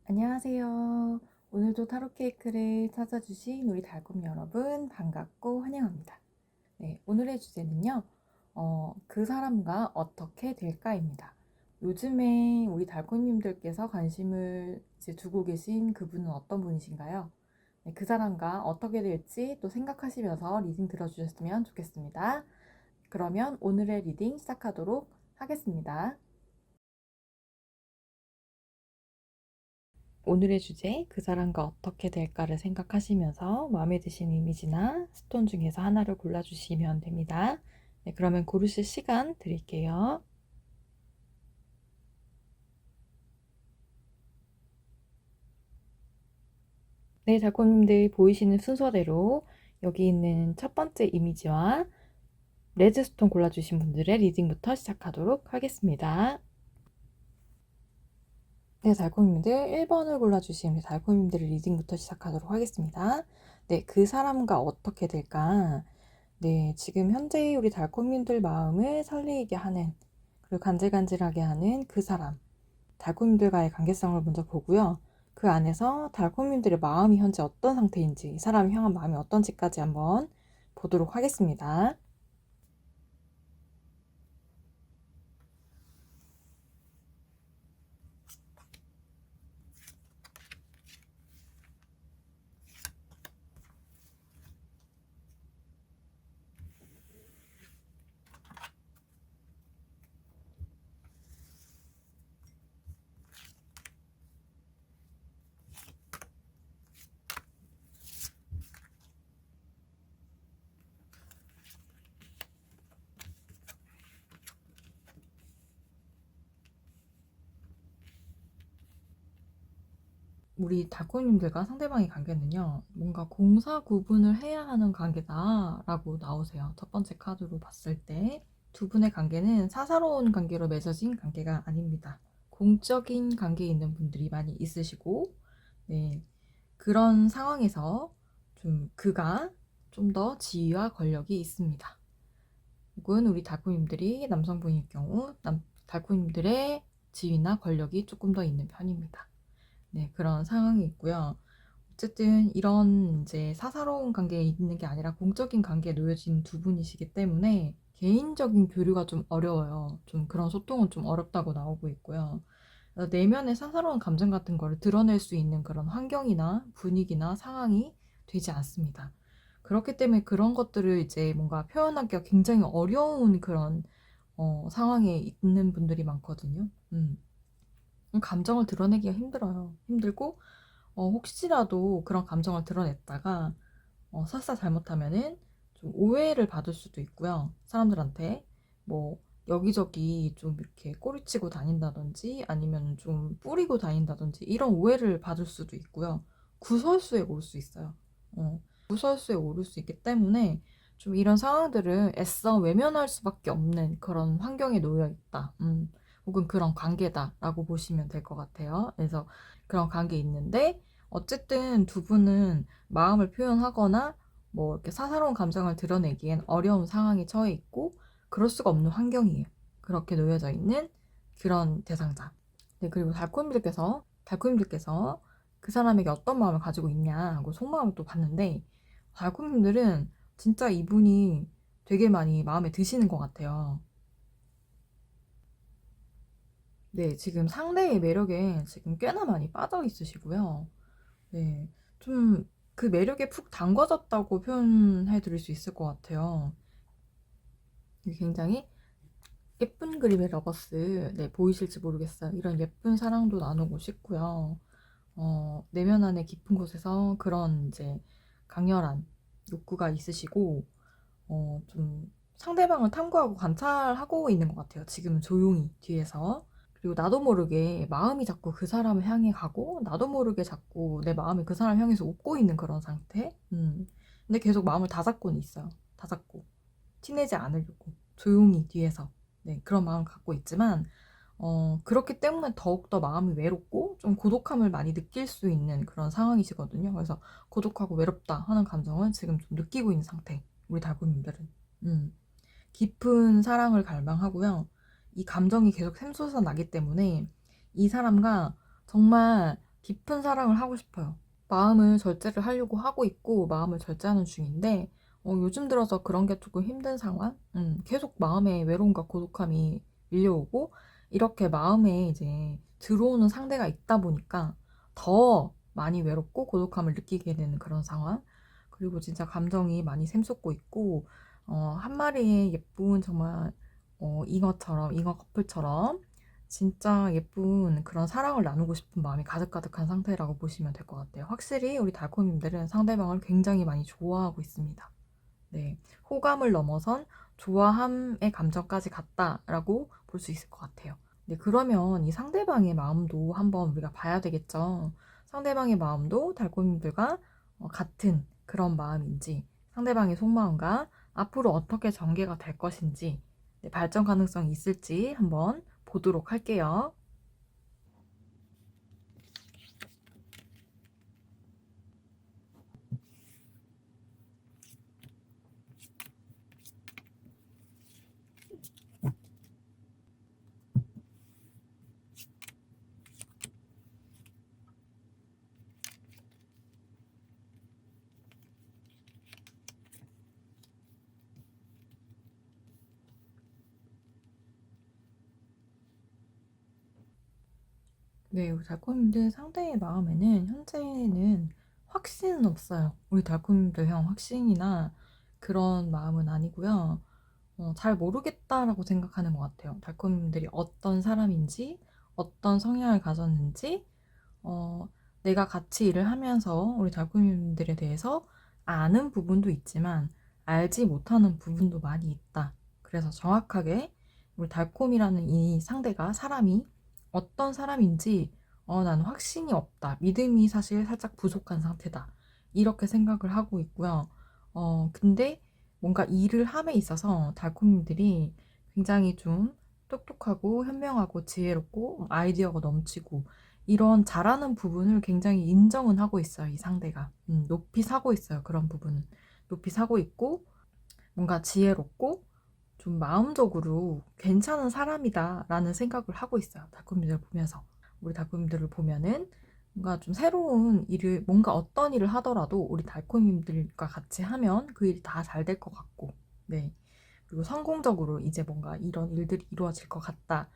안녕하세요. 오늘도 타로 케이크를 찾아주신 우리 달콤 여러분 반갑고 환영합니다. 네, 오늘의 주제는요. 그 사람과 어떻게 될까입니다. 요즘에 우리 달콤님들께서 관심을 이제 두고 계신 그분은 어떤 분이신가요? 네, 그 사람과 어떻게 될지 또 생각하시면서 리딩 들어주셨으면 좋겠습니다. 그러면 오늘의 리딩 시작하도록 하겠습니다. 오늘의 주제, 그 사람과 어떻게 될까를 생각하시면서 마음에 드시는 이미지나 스톤 중에서 하나를 골라주시면 됩니다. 네, 그러면 고르실 시간 드릴게요. 네, 작가님들 보이시는 순서대로 여기 있는 첫 번째 이미지와 레드스톤 골라주신 분들의 리딩부터 시작하도록 하겠습니다. 네, 달콤님들 1번을 골라주신 우리 달콤님들의 리딩부터 시작하도록 하겠습니다. 네, 그 사람과 어떻게 될까? 네, 지금 현재 우리 달콤님들 마음을 설레이게 하는, 그리고 간질간질하게 하는 그 사람, 달콤님들과의 관계성을 먼저 보고요. 그 안에서 달콤님들의 마음이 현재 어떤 상태인지, 이 사람을 향한 마음이 어떤지까지 한번 보도록 하겠습니다. 우리 달콤님들과 상대방의 관계는요, 뭔가 공사 구분을 해야 하는 관계다라고 나오세요. 첫 번째 카드로 봤을 때. 두 분의 관계는 사사로운 관계로 맺어진 관계가 아닙니다. 공적인 관계에 있는 분들이 많이 있으시고, 네, 그런 상황에서 좀 그가 좀 더 지위와 권력이 있습니다. 혹은 우리 달콤님들이 남성분일 경우 달콤님들의 지위나 권력이 조금 더 있는 편입니다. 네, 그런 상황이 있고요. 어쨌든 이런 이제 사사로운 관계에 있는 게 아니라 공적인 관계에 놓여진 두 분이시기 때문에 개인적인 교류가 좀 어려워요. 좀 그런 소통은 좀 어렵다고 나오고 있고요. 내면의 사사로운 감정 같은 거를 드러낼 수 있는 그런 환경이나 분위기나 상황이 되지 않습니다. 그렇기 때문에 그런 것들을 이제 뭔가 표현하기가 굉장히 어려운 그런 상황에 있는 분들이 많거든요. 감정을 드러내기가 힘들어요. 힘들고 혹시라도 그런 감정을 드러냈다가 설사 잘못하면은 좀 오해를 받을 수도 있고요. 사람들한테 뭐 여기저기 좀 이렇게 꼬리치고 다닌다든지 아니면 좀 뿌리고 다닌다든지 이런 오해를 받을 수도 있고요. 구설수에 올 수 있어요. 구설수에 오를 수 있기 때문에 좀 이런 상황들을 애써 외면할 수밖에 없는 그런 환경에 놓여 있다. 혹은 그런 관계다라고 보시면 될 것 같아요. 그래서 그런 관계 있는데 어쨌든 두 분은 마음을 표현하거나 뭐 이렇게 사사로운 감정을 드러내기엔 어려운 상황에 처해 있고 그럴 수가 없는 환경이에요. 그렇게 놓여져 있는 그런 대상자. 네, 그리고 달콤님들께서 그 사람에게 어떤 마음을 가지고 있냐 하고 속마음을 또 봤는데 달콤님들은 진짜 이분이 되게 많이 마음에 드시는 것 같아요. 네, 지금 상대의 매력에 지금 꽤나 많이 빠져 있으시고요. 네, 좀 그 매력에 푹 담궈졌다고 표현해 드릴 수 있을 것 같아요. 굉장히 예쁜 그림의 러버스, 네, 보이실지 모르겠어요. 이런 예쁜 사랑도 나누고 싶고요. 내면 안에 깊은 곳에서 그런 이제 강렬한 욕구가 있으시고, 좀 상대방을 탐구하고 관찰하고 있는 것 같아요. 지금은 조용히 뒤에서. 그리고 나도 모르게 마음이 자꾸 그 사람을 향해 가고, 나도 모르게 자꾸 내 마음이 그 사람을 향해서 웃고 있는 그런 상태? 근데 계속 마음을 다잡고는 있어요. 다잡고. 티내지 않으려고. 조용히 뒤에서. 네, 그런 마음을 갖고 있지만, 그렇기 때문에 더욱더 마음이 외롭고 좀 고독함을 많이 느낄 수 있는 그런 상황이시거든요. 그래서 고독하고 외롭다 하는 감정을 지금 좀 느끼고 있는 상태. 우리 달콤님들은. 음. 깊은 사랑을 갈망하고요. 이 감정이 계속 샘솟아 나기 때문에 이 사람과 정말 깊은 사랑을 하고 싶어요. 마음을 절제를 하려고 하고 있고 마음을 절제하는 중인데 요즘 들어서 그런 게 조금 힘든 상황? 계속 마음에 외로움과 고독함이 밀려오고 이렇게 마음에 이제 들어오는 상대가 있다 보니까 더 많이 외롭고 고독함을 느끼게 되는 그런 상황. 그리고 진짜 감정이 많이 샘솟고 있고 한 마리의 예쁜 정말 잉어 커플처럼 진짜 예쁜 그런 사랑을 나누고 싶은 마음이 가득가득한 상태라고 보시면 될 것 같아요. 확실히 우리 달콤님들은 상대방을 굉장히 많이 좋아하고 있습니다. 네, 호감을 넘어선 좋아함의 감정까지 갔다라고 볼 수 있을 것 같아요. 네, 그러면 이 상대방의 마음도 한번 우리가 봐야 되겠죠. 상대방의 마음도 달콤님들과 같은 그런 마음인지, 상대방의 속마음과 앞으로 어떻게 전개가 될 것인지, 네, 발전 가능성이 있을지 한번 보도록 할게요. 네, 우리 달콤님들 상대의 마음에는 현재는 확신은 없어요. 우리 달콤님들 형 확신이나 그런 마음은 아니고요. 잘 모르겠다라고 생각하는 것 같아요. 달콤님들이 어떤 사람인지, 어떤 성향을 가졌는지, 어, 내가 같이 일을 하면서 우리 달콤님들에 대해서 아는 부분도 있지만 알지 못하는 부분도 많이 있다. 그래서 정확하게 우리 달콤이라는 이 상대가 사람이 어떤 사람인지 나는 확신이 없다. 믿음이 사실 살짝 부족한 상태다. 이렇게 생각을 하고 있고요. 근데 뭔가 일을 함에 있어서 달콤님들이 굉장히 좀 똑똑하고 현명하고 지혜롭고 아이디어가 넘치고 이런 잘하는 부분을 굉장히 인정은 하고 있어요, 이 상대가. 높이 사고 있어요, 그런 부분은. 높이 사고 있고, 뭔가 지혜롭고, 좀 마음적으로 괜찮은 사람이다라는 생각을 하고 있어요, 달콤이들 보면서. 우리 달콤이들을 보면은 뭔가 좀 새로운 일을, 뭔가 어떤 일을 하더라도 우리 달콤이들과 같이 하면 그 일이 다 잘 될 것 같고, 네. 그리고 성공적으로 이제 뭔가 이런 일들이 이루어질 것 같다.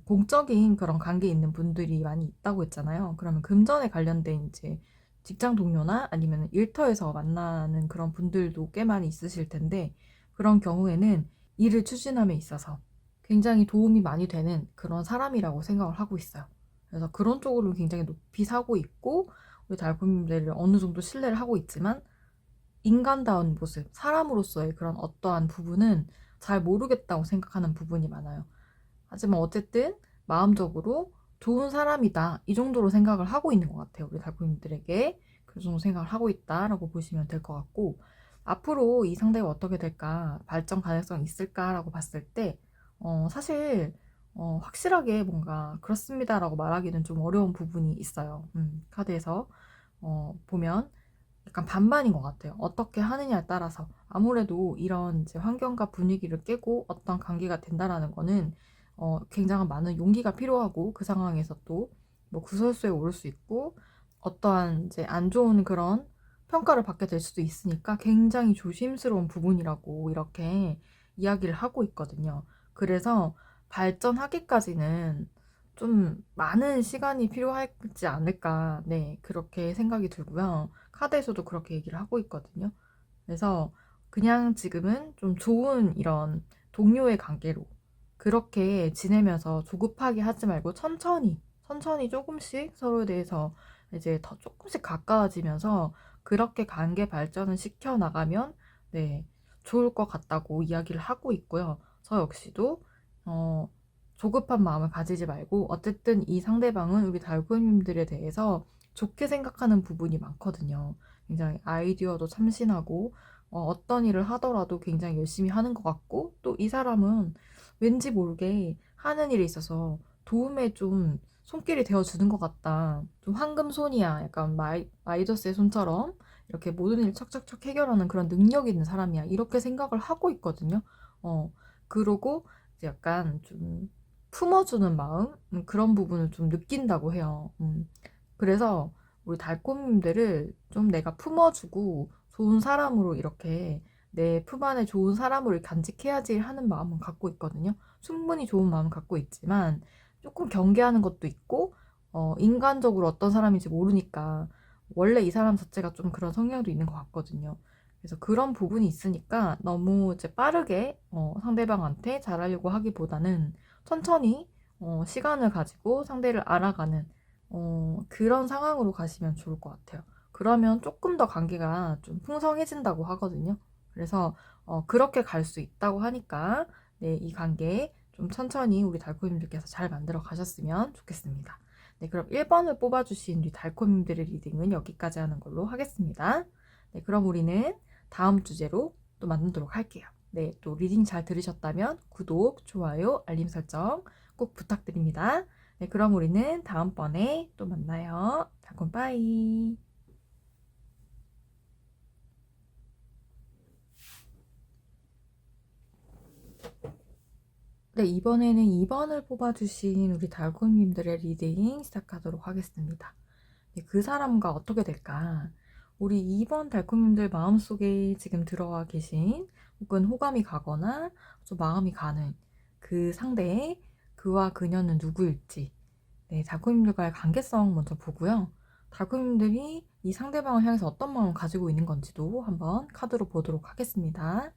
공적인 그런 관계 있는 분들이 많이 있다고 했잖아요. 그러면 금전에 관련된 이제 직장 동료나 아니면 일터에서 만나는 그런 분들도 꽤 많이 있으실 텐데, 그런 경우에는 일을 추진함에 있어서 굉장히 도움이 많이 되는 그런 사람이라고 생각을 하고 있어요. 그래서 그런 쪽으로 굉장히 높이 사고 있고, 우리 달콤이들을 어느 정도 신뢰를 하고 있지만, 인간다운 모습, 사람으로서의 그런 어떠한 부분은 잘 모르겠다고 생각하는 부분이 많아요. 하지만 어쨌든 마음적으로 좋은 사람이다. 이 정도로 생각을 하고 있는 것 같아요. 우리 달콤님들에게. 그 정도 생각을 하고 있다라고 보시면 될 것 같고, 앞으로 이 상대가 어떻게 될까, 발전 가능성이 있을까라고 봤을 때, 사실, 확실하게 뭔가 그렇습니다라고 말하기는 좀 어려운 부분이 있어요. 카드에서, 보면 약간 반반인 것 같아요. 어떻게 하느냐에 따라서. 아무래도 이런 이제 환경과 분위기를 깨고 어떤 관계가 된다라는 거는 굉장한 많은 용기가 필요하고 그 상황에서 또 뭐 구설수에 오를 수 있고 어떠한 이제 안 좋은 그런 평가를 받게 될 수도 있으니까 굉장히 조심스러운 부분이라고 이렇게 이야기를 하고 있거든요. 그래서 발전하기까지는 좀 많은 시간이 필요하지 않을까, 네, 그렇게 생각이 들고요. 카드에서도 그렇게 얘기를 하고 있거든요. 그래서 그냥 지금은 좀 좋은 이런 동료의 관계로 그렇게 지내면서 조급하게 하지 말고 천천히 조금씩 서로에 대해서 이제 더 조금씩 가까워지면서 그렇게 관계 발전을 시켜 나가면 네, 좋을 것 같다고 이야기를 하고 있고요. 저 역시도 어, 조급한 마음을 가지지 말고 어쨌든 이 상대방은 우리 달콤님들에 대해서 좋게 생각하는 부분이 많거든요. 굉장히 아이디어도 참신하고 떤 일을 하더라도 굉장히 열심히 하는 것 같고 또 이 사람은 왠지 모르게 하는 일에 있어서 도움에 좀 손길이 되어주는 것 같다. 좀 황금손이야. 약간 마이더스의 손처럼 이렇게 모든 일을 척척척 해결하는 그런 능력 있는 사람이야. 이렇게 생각을 하고 있거든요. 그러고 이제 약간 좀 품어주는 마음? 그런 부분을 좀 느낀다고 해요. 그래서 우리 달콤님들을 좀 내가 품어주고 좋은 사람으로 이렇게 내 품 안에 좋은 사람으로 간직해야지 하는 마음은 갖고 있거든요. 충분히 좋은 마음은 갖고 있지만 조금 경계하는 것도 있고 인간적으로 어떤 사람인지 모르니까 원래 이 사람 자체가 좀 그런 성향도 있는 것 같거든요. 그래서 그런 부분이 있으니까 너무 이제 빠르게 상대방한테 잘하려고 하기보다는 천천히 시간을 가지고 상대를 알아가는 그런 상황으로 가시면 좋을 것 같아요. 그러면 조금 더 관계가 좀 풍성해진다고 하거든요. 그래서 그렇게 갈 수 있다고 하니까 네, 이 관계 좀 천천히 우리 달콤님들께서 잘 만들어 가셨으면 좋겠습니다. 네, 그럼 1번을 뽑아주신 우리 달콤님들의 리딩은 여기까지 하는 걸로 하겠습니다. 네, 그럼 우리는 다음 주제로 또 만나도록 할게요. 네, 또 리딩 잘 들으셨다면 구독, 좋아요, 알림 설정 꼭 부탁드립니다. 네, 그럼 우리는 다음번에 또 만나요. 달콤 빠이. 네, 이번에는 2번을 뽑아주신 우리 달콤님들의 리딩 시작하도록 하겠습니다. 네, 그 사람과 어떻게 될까? 우리 2번 달콤님들 마음속에 지금 들어와 계신 혹은 호감이 가거나 좀 마음이 가는 그 상대의 그와 그녀는 누구일지 네, 달콤님들과의 관계성 먼저 보고요. 달콤님들이 이 상대방을 향해서 어떤 마음을 가지고 있는 건지도 한번 카드로 보도록 하겠습니다.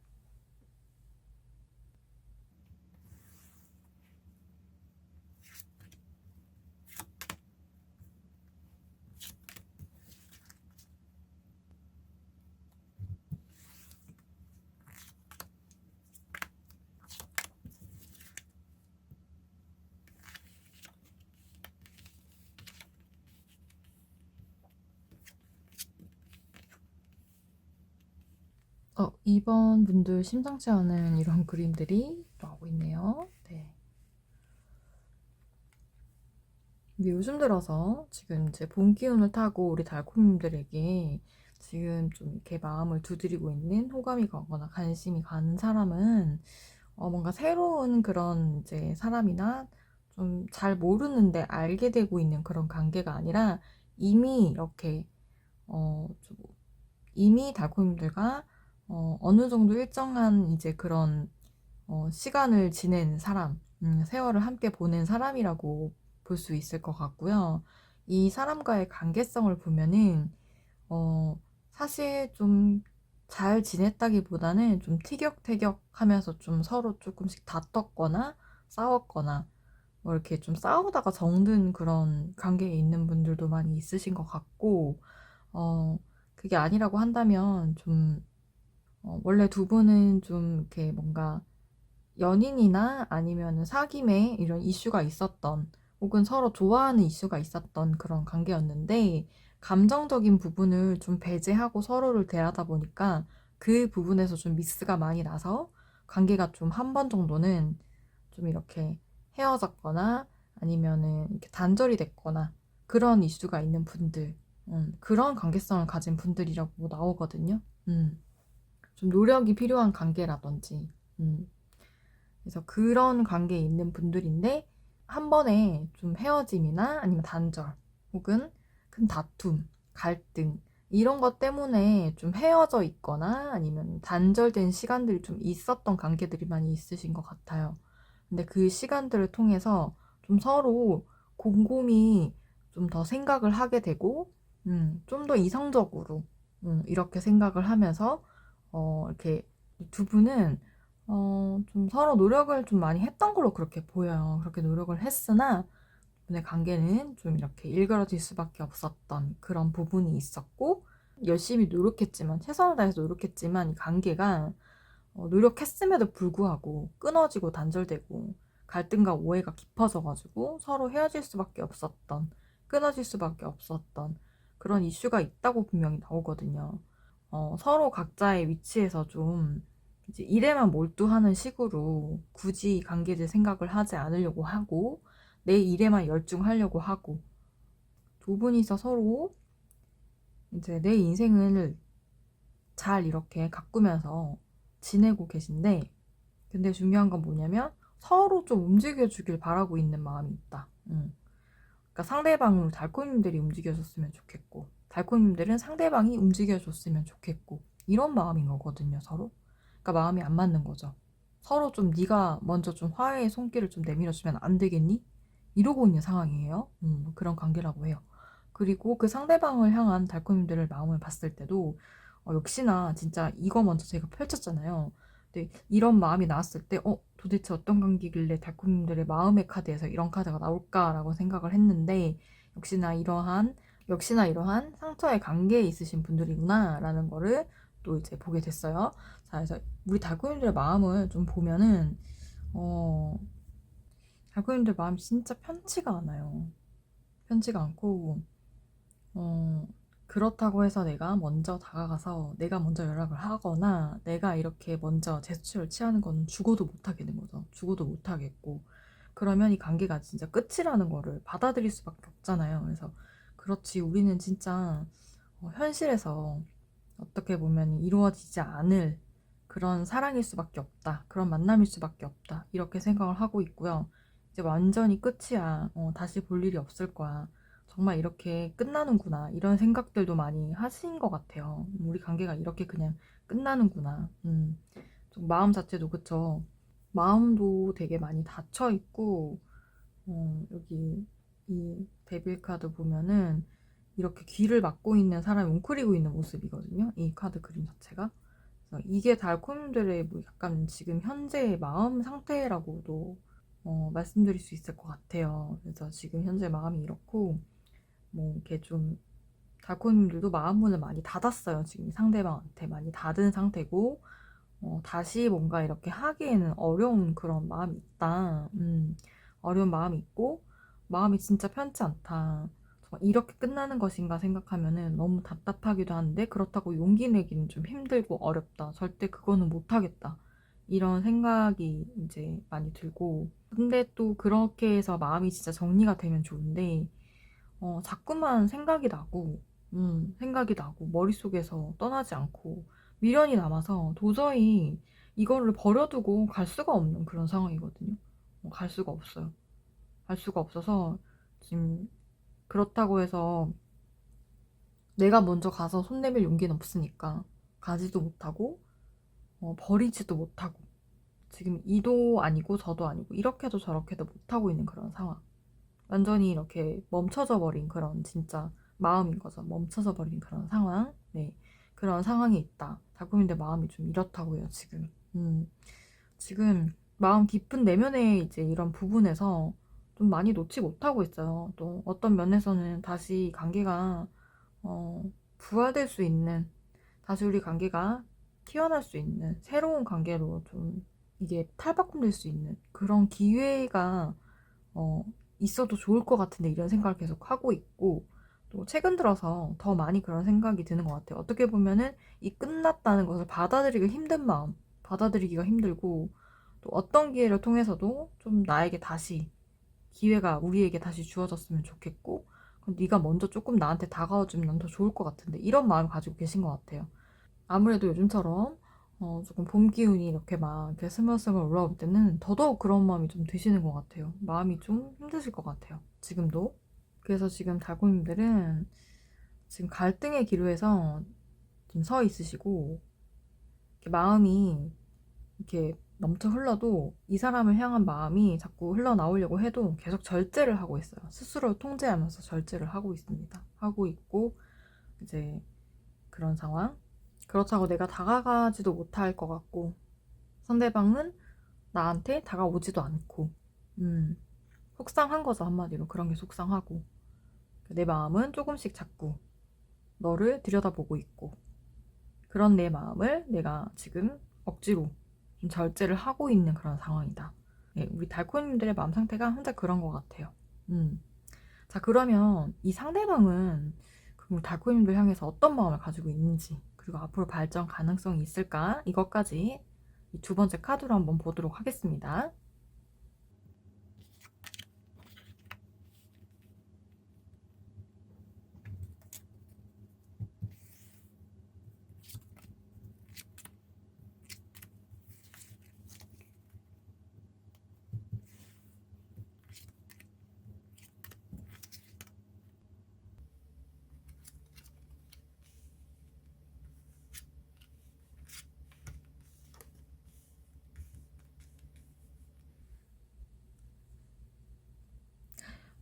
이번 분들 심상치 않은 이런 그림들이 나오고 있네요. 네. 근데 요즘 들어서 지금 이제 봄 기운을 타고 우리 달콤님들에게 지금 좀 이렇게 마음을 두드리고 있는 호감이 가거나 관심이 가는 사람은 뭔가 새로운 그런 이제 사람이나 좀 잘 모르는데 알게 되고 있는 그런 관계가 아니라 이미 이렇게 좀 이미 달콤님들과 어느 정도 일정한 이제 그런 시간을 지낸 사람, 세월을 함께 보낸 사람이라고 볼 수 있을 것 같고요. 이 사람과의 관계성을 보면은, 사실 좀 잘 지냈다기보다는 좀 티격태격 하면서 좀 서로 조금씩 다퉜거나 싸웠거나, 뭐 이렇게 좀 싸우다가 정든 그런 관계에 있는 분들도 많이 있으신 것 같고, 그게 아니라고 한다면 좀, 원래 두 분은 좀 이렇게 뭔가 연인이나 아니면 사귐에 이런 이슈가 있었던 혹은 서로 좋아하는 이슈가 있었던 그런 관계였는데 감정적인 부분을 좀 배제하고 서로를 대하다 보니까 그 부분에서 좀 미스가 많이 나서 관계가 좀 한 번 정도는 좀 이렇게 헤어졌거나 아니면은 이렇게 단절이 됐거나 그런 이슈가 있는 분들, 그런 관계성을 가진 분들이라고 나오거든요. 좀 노력이 필요한 관계라든지, 그래서 그런 관계에 있는 분들인데 한 번에 좀 헤어짐이나 아니면 단절 혹은 큰 다툼, 갈등 이런 것 때문에 좀 헤어져 있거나 아니면 단절된 시간들이 좀 있었던 관계들이 많이 있으신 것 같아요. 근데 그 시간들을 통해서 좀 서로 곰곰이 좀 더 생각을 하게 되고, 좀 더 이성적으로, 이렇게 생각을 하면서, 이렇게 두 분은 좀 서로 노력을 좀 많이 했던 걸로 그렇게 보여요. 그렇게 노력을 했으나 분의 관계는 좀 이렇게 일그러질 수밖에 없었던 그런 부분이 있었고 열심히 노력했지만 최선을 다해서 노력했지만 이 관계가 노력했음에도 불구하고 끊어지고 단절되고 갈등과 오해가 깊어져가지고 서로 헤어질 수밖에 없었던 끊어질 수밖에 없었던 그런 이슈가 있다고 분명히 나오거든요. 서로 각자의 위치에서 좀 이제 일에만 몰두하는 식으로 굳이 관계들 생각을 하지 않으려고 하고 내 일에만 열중하려고 하고 두 분이서 서로 이제 내 인생을 잘 이렇게 가꾸면서 지내고 계신데 근데 중요한 건 뭐냐면 서로 좀 움직여 주길 바라고 있는 마음이 있다. 그러니까 상대방으로 달코님들이 움직여줬으면 좋겠고, 달코님들은 상대방이 움직여줬으면 좋겠고, 이런 마음인 거거든요, 서로. 그러니까 마음이 안 맞는 거죠. 서로 좀 네가 먼저 좀 화해의 손길을 좀 내밀어주면 안 되겠니? 이러고 있는 상황이에요. 그런 관계라고 해요. 그리고 그 상대방을 향한 달코님들의 마음을 봤을 때도 역시나 진짜 이거 먼저 제가 펼쳤잖아요. 근데 이런 마음이 나왔을 때 도대체 어떤 관계길래 달콤님들의 마음의 카드에서 이런 카드가 나올까라고 생각을 했는데 역시나 이러한 상처의 관계에 있으신 분들이구나라는 거를 또 이제 보게 됐어요. 자, 그래서 우리 달콤님들의 마음을 좀 보면은 달콤님들 마음이 진짜 편치가 않아요. 편치가 않고 어, 그렇다고 해서 내가 먼저 다가가서 내가 먼저 연락을 하거나 내가 이렇게 먼저 제스처를 취하는 건 죽어도 못 하겠는 거죠. 죽어도 못 하겠고. 그러면 이 관계가 진짜 끝이라는 거를 받아들일 수밖에 없잖아요. 그래서 그렇지, 우리는 진짜 현실에서 어떻게 보면 이루어지지 않을 그런 사랑일 수밖에 없다. 그런 만남일 수밖에 없다. 이렇게 생각을 하고 있고요. 이제 완전히 끝이야. 다시 볼 일이 없을 거야. 정말 이렇게 끝나는구나. 이런 생각들도 많이 하신 것 같아요. 우리 관계가 이렇게 그냥 끝나는구나. 좀 마음 자체도 그쵸. 마음도 되게 많이 닫혀 있고, 여기 이 데빌 카드 보면은 이렇게 귀를 막고 있는 사람이 웅크리고 있는 모습이거든요. 이 카드 그림 자체가. 그래서 이게 달콤들의 뭐 약간 지금 현재의 마음 상태라고도 말씀드릴 수 있을 것 같아요. 그래서 지금 현재 마음이 이렇고, 뭐 이렇게 좀 달콤님들도 마음 문을 많이 닫았어요. 지금 상대방한테 많이 닫은 상태고, 다시 뭔가 이렇게 하기에는 어려운 그런 마음이 있다. 어려운 마음이 있고, 마음이 진짜 편치 않다. 정말 이렇게 끝나는 것인가 생각하면은 너무 답답하기도 한데, 그렇다고 용기 내기는 좀 힘들고 어렵다. 절대 그거는 못하겠다. 이런 생각이 이제 많이 들고, 근데 또 그렇게 해서 마음이 진짜 정리가 되면 좋은데, 자꾸만 생각이 나고, 머릿속에서 떠나지 않고, 미련이 남아서 도저히 이거를 버려두고 갈 수가 없는 그런 상황이거든요. 갈 수가 없어요. 갈 수가 없어서 지금 그렇다고 해서 내가 먼저 가서 손 내밀 용기는 없으니까 가지도 못하고 버리지도 못하고 지금 이도 아니고 저도 아니고 이렇게도 저렇게도 못하고 있는 그런 상황. 완전히 이렇게 멈춰져 버린 그런 진짜 마음인 거죠. 멈춰져 버린 그런 상황. 네. 그런 상황이 있다. 달콤인데 마음이 좀 이렇다고요, 지금. 지금 마음 깊은 내면에 이제 이런 부분에서 좀 많이 놓지 못하고 있어요. 또 어떤 면에서는 다시 관계가 부활될 수 있는, 다시 우리 관계가 튀어날 수 있는 새로운 관계로 좀 이게 탈바꿈될 수 있는 그런 기회가 어, 있어도 좋을 것 같은데 이런 생각을 계속 하고 있고 또 최근 들어서 더 많이 그런 생각이 드는 것 같아요. 어떻게 보면은 이 끝났다는 것을 받아들이기 힘든 마음, 받아들이기가 힘들고 또 어떤 기회를 통해서도 좀 나에게 다시 기회가 우리에게 다시 주어졌으면 좋겠고 그럼 네가 먼저 조금 나한테 다가와주면 난 더 좋을 것 같은데 이런 마음을 가지고 계신 것 같아요. 아무래도 요즘처럼 조금 봄 기운이 이렇게 막 이렇게 스멀스멀 올라올 때는 더더욱 그런 마음이 좀 드시는 것 같아요. 마음이 좀 힘드실 것 같아요. 지금도. 그래서 지금 달고님들은 지금 갈등의 기로에서 지금 서 있으시고 이렇게 마음이 이렇게 넘쳐 흘러도 이 사람을 향한 마음이 자꾸 흘러나오려고 해도 계속 절제를 하고 있어요. 스스로 통제하면서 절제를 하고 있습니다. 하고 있고 이제 그런 상황. 그렇다고 내가 다가가지도 못할 것 같고 상대방은 나한테 다가오지도 않고 속상한 거죠. 한마디로 그런 게 속상하고 내 마음은 조금씩 자꾸 너를 들여다보고 있고 그런 내 마음을 내가 지금 억지로 좀 절제를 하고 있는 그런 상황이다. 네, 우리 달코님들의 마음 상태가 혼자 그런 것 같아요. 자, 그러면 이 상대방은 그럼 달코님들 향해서 어떤 마음을 가지고 있는지 그리고 앞으로 발전 가능성이 있을까? 이것까지 이 두 번째 카드로 한번 보도록 하겠습니다.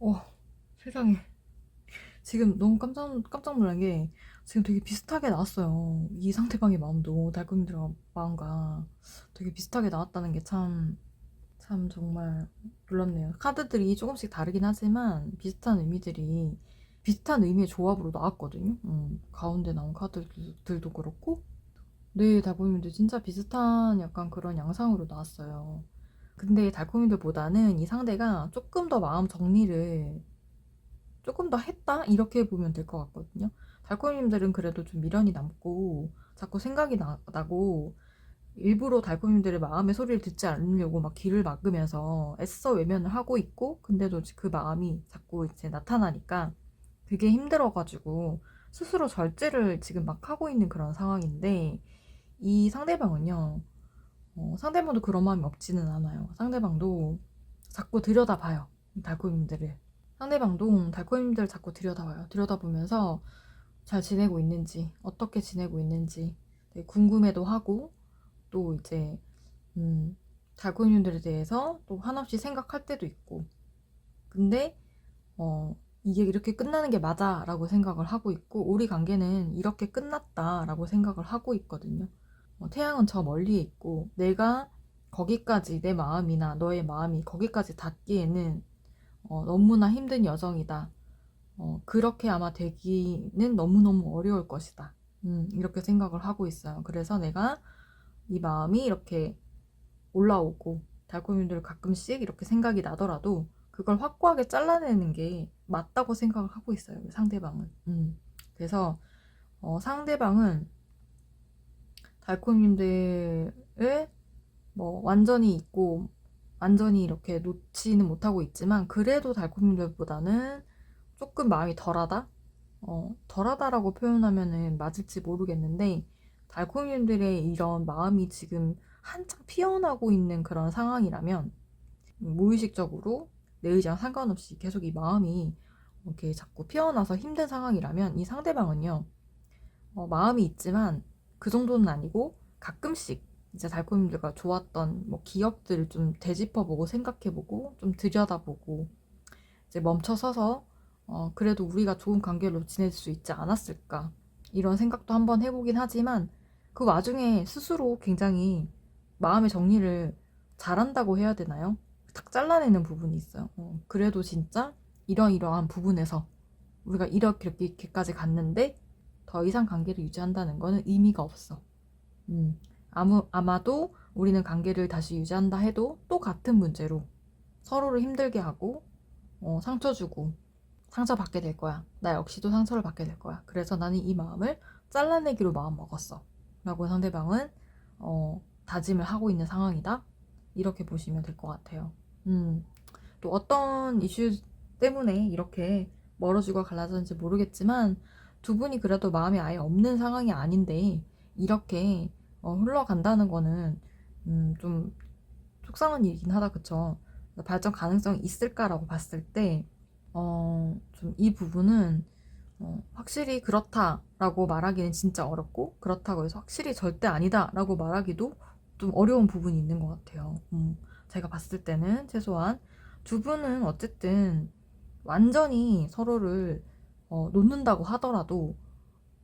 어, 세상에. 지금 너무 깜짝 놀란 게 지금 되게 비슷하게 나왔어요. 이 상대방의 마음도 달콤이들 마음과 되게 비슷하게 나왔다는 게 참 정말 놀랍네요. 카드들이 조금씩 다르긴 하지만 비슷한 의미의 조합으로 나왔거든요. 가운데 나온 카드들도 그렇고. 네, 달콤이들 진짜 비슷한 약간 그런 양상으로 나왔어요. 근데 달콤이들보다는 이 상대가 조금 더 마음 정리를 조금 더 했다? 이렇게 보면 될 것 같거든요. 달콤님들은 그래도 좀 미련이 남고 자꾸 생각이 나고 일부러 달콤님들의 마음의 소리를 듣지 않으려고 막 귀를 막으면서 애써 외면을 하고 있고, 근데도 그 마음이 자꾸 이제 나타나니까 그게 힘들어가지고 스스로 절제를 지금 막 하고 있는 그런 상황인데, 이 상대방은요, 상대방도 그런 마음이 없지는 않아요. 상대방도 자꾸 들여다봐요. 달콤님들을. 상대방도 달콤님들을 자꾸 들여다봐요. 들여다보면서 잘 지내고 있는지, 어떻게 지내고 있는지 되게 궁금해도 하고, 또 이제 달콤님들에 대해서 또 한없이 생각할 때도 있고. 근데 이게 이렇게 끝나는 게 맞아라고 생각을 하고 있고, 우리 관계는 이렇게 끝났다라고 생각을 하고 있거든요. 태양은 저 멀리에 있고, 내가 거기까지 내 마음이나 너의 마음이 거기까지 닿기에는 너무나 힘든 여정이다. 그렇게 아마 되기는 너무너무 어려울 것이다. 이렇게 생각을 하고 있어요. 그래서 내가 이 마음이 이렇게 올라오고 달콤이들 가끔씩 이렇게 생각이 나더라도 그걸 확고하게 잘라내는 게 맞다고 생각을 하고 있어요. 상대방은. 그래서 상대방은 달콤님들을 뭐 완전히 잊고 완전히 이렇게 놓지는 못하고 있지만, 그래도 달콤님들보다는 조금 마음이 덜하다? 덜하다라고 표현하면은 맞을지 모르겠는데, 달콤님들의 이런 마음이 지금 한창 피어나고 있는 그런 상황이라면, 무의식적으로 내 의지와 상관없이 계속 이 마음이 이렇게 자꾸 피어나서 힘든 상황이라면, 이 상대방은요, 마음이 있지만 그 정도는 아니고 가끔씩 이제 달콤님들과 좋았던 뭐 기억들을 좀 되짚어보고 생각해보고 좀 들여다보고 이제 멈춰서서 그래도 우리가 좋은 관계로 지낼 수 있지 않았을까, 이런 생각도 한번 해보긴 하지만, 그 와중에 스스로 굉장히 마음의 정리를 잘한다고 해야 되나요? 딱 잘라내는 부분이 있어요. 그래도 진짜 이러이러한 부분에서 우리가 이렇게까지 갔는데 더 이상 관계를 유지한다는 거는 의미가 없어. 아마도 우리는 관계를 다시 유지한다 해도 또 같은 문제로 서로를 힘들게 하고 상처 주고 상처받게 될 거야. 나 역시도 상처를 받게 될 거야. 그래서 나는 이 마음을 잘라내기로 마음 먹었어. 라고 상대방은 다짐을 하고 있는 상황이다. 이렇게 보시면 될 것 같아요. 또 어떤 이슈 때문에 이렇게 멀어지고 갈라졌는지 모르겠지만, 두 분이 그래도 마음이 아예 없는 상황이 아닌데 이렇게 흘러간다는 거는 좀 속상한 일이긴 하다, 그쵸? 발전 가능성이 있을까라고 봤을 때 좀 이 부분은 확실히 그렇다라고 말하기는 진짜 어렵고, 그렇다고 해서 확실히 절대 아니다라고 말하기도 좀 어려운 부분이 있는 것 같아요. 제가 봤을 때는 최소한 두 분은 어쨌든 완전히 서로를 놓는다고 하더라도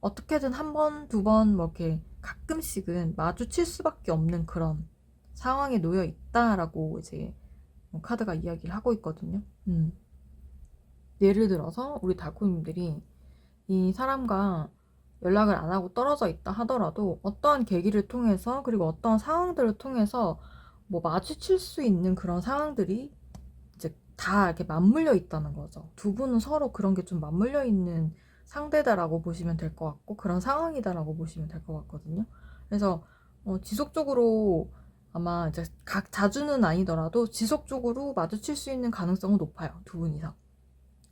어떻게든 한 번, 두 번, 뭐 이렇게 가끔씩은 마주칠 수밖에 없는 그런 상황에 놓여 있다라고 이제 카드가 이야기를 하고 있거든요. 예를 들어서 우리 달콤님들이 이 사람과 연락을 안 하고 떨어져 있다 하더라도 어떠한 계기를 통해서, 그리고 어떠한 상황들을 통해서 뭐 마주칠 수 있는 그런 상황들이 이제 다 이렇게 맞물려 있다는 거죠. 두 분은 서로 그런 게 좀 맞물려 있는 상대다라고 보시면 될 것 같고, 그런 상황이다라고 보시면 될 것 같거든요. 그래서 지속적으로 아마 이제 자주는 아니더라도 지속적으로 마주칠 수 있는 가능성은 높아요. 두 분이서.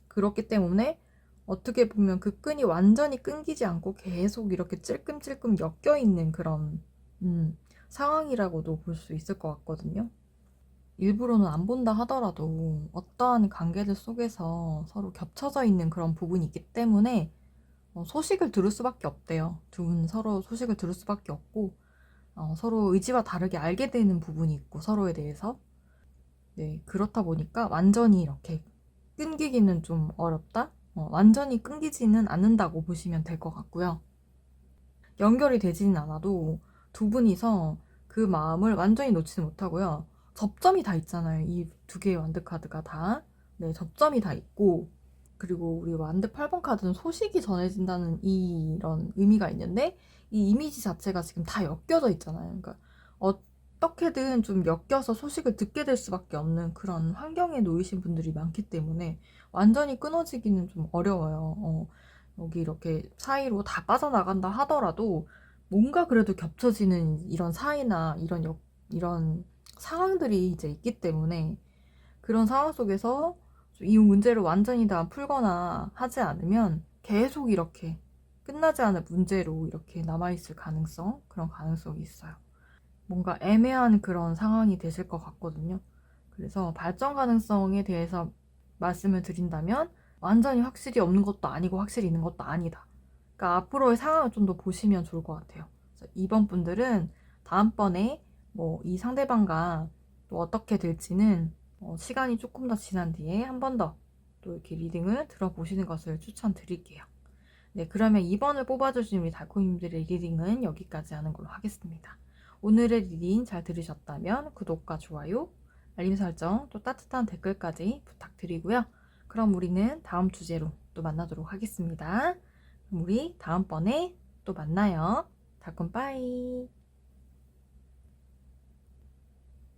그렇기 때문에 어떻게 보면 그 끈이 완전히 끊기지 않고 계속 이렇게 찔끔찔끔 엮여 있는 그런 상황이라고도 볼 수 있을 것 같거든요. 일부러는 안 본다 하더라도 어떠한 관계들 속에서 서로 겹쳐져 있는 그런 부분이 있기 때문에 소식을 들을 수밖에 없대요. 두 분 서로 소식을 들을 수밖에 없고, 서로 의지와 다르게 알게 되는 부분이 있고, 서로에 대해서. 네, 그렇다 보니까 완전히 이렇게 끊기기는 좀 어렵다? 완전히 끊기지는 않는다고 보시면 될 것 같고요. 연결이 되지는 않아도 두 분이서 그 마음을 완전히 놓지는 못하고요. 접점이 다 있잖아요. 이 두 개의 완드카드가 다. 네, 접점이 다 있고, 그리고 우리 완드 8번 카드는 소식이 전해진다는 이런 의미가 있는데, 이 이미지 자체가 지금 다 엮여져 있잖아요. 그러니까 어떻게든 좀 엮여서 소식을 듣게 될 수밖에 없는 그런 환경에 놓이신 분들이 많기 때문에 완전히 끊어지기는 좀 어려워요. 여기 이렇게 사이로 다 빠져나간다 하더라도 뭔가 그래도 겹쳐지는 이런 사이나 이런 상황들이 이제 있기 때문에 그런 상황 속에서 이 문제를 완전히 다 풀거나 하지 않으면 계속 이렇게 끝나지 않은 문제로 이렇게 남아있을 그런 가능성이 있어요. 뭔가 애매한 그런 상황이 되실 것 같거든요. 그래서 발전 가능성에 대해서 말씀을 드린다면 완전히 확실히 없는 것도 아니고 확실히 있는 것도 아니다. 그러니까 앞으로의 상황을 좀 더 보시면 좋을 것 같아요. 그래서 이번 분들은 다음번에 뭐 이 상대방과 또 어떻게 될지는 시간이 조금 더 지난 뒤에 한 번 더 또 이렇게 리딩을 들어보시는 것을 추천드릴게요. 네, 그러면 2번을 뽑아주신 우리 달콤님들의 리딩은 여기까지 하는 걸로 하겠습니다. 오늘의 리딩 잘 들으셨다면 구독과 좋아요, 알림 설정, 또 따뜻한 댓글까지 부탁드리고요. 그럼 우리는 다음 주제로 또 만나도록 하겠습니다. 그럼 우리 다음번에 또 만나요. 달콤 빠이.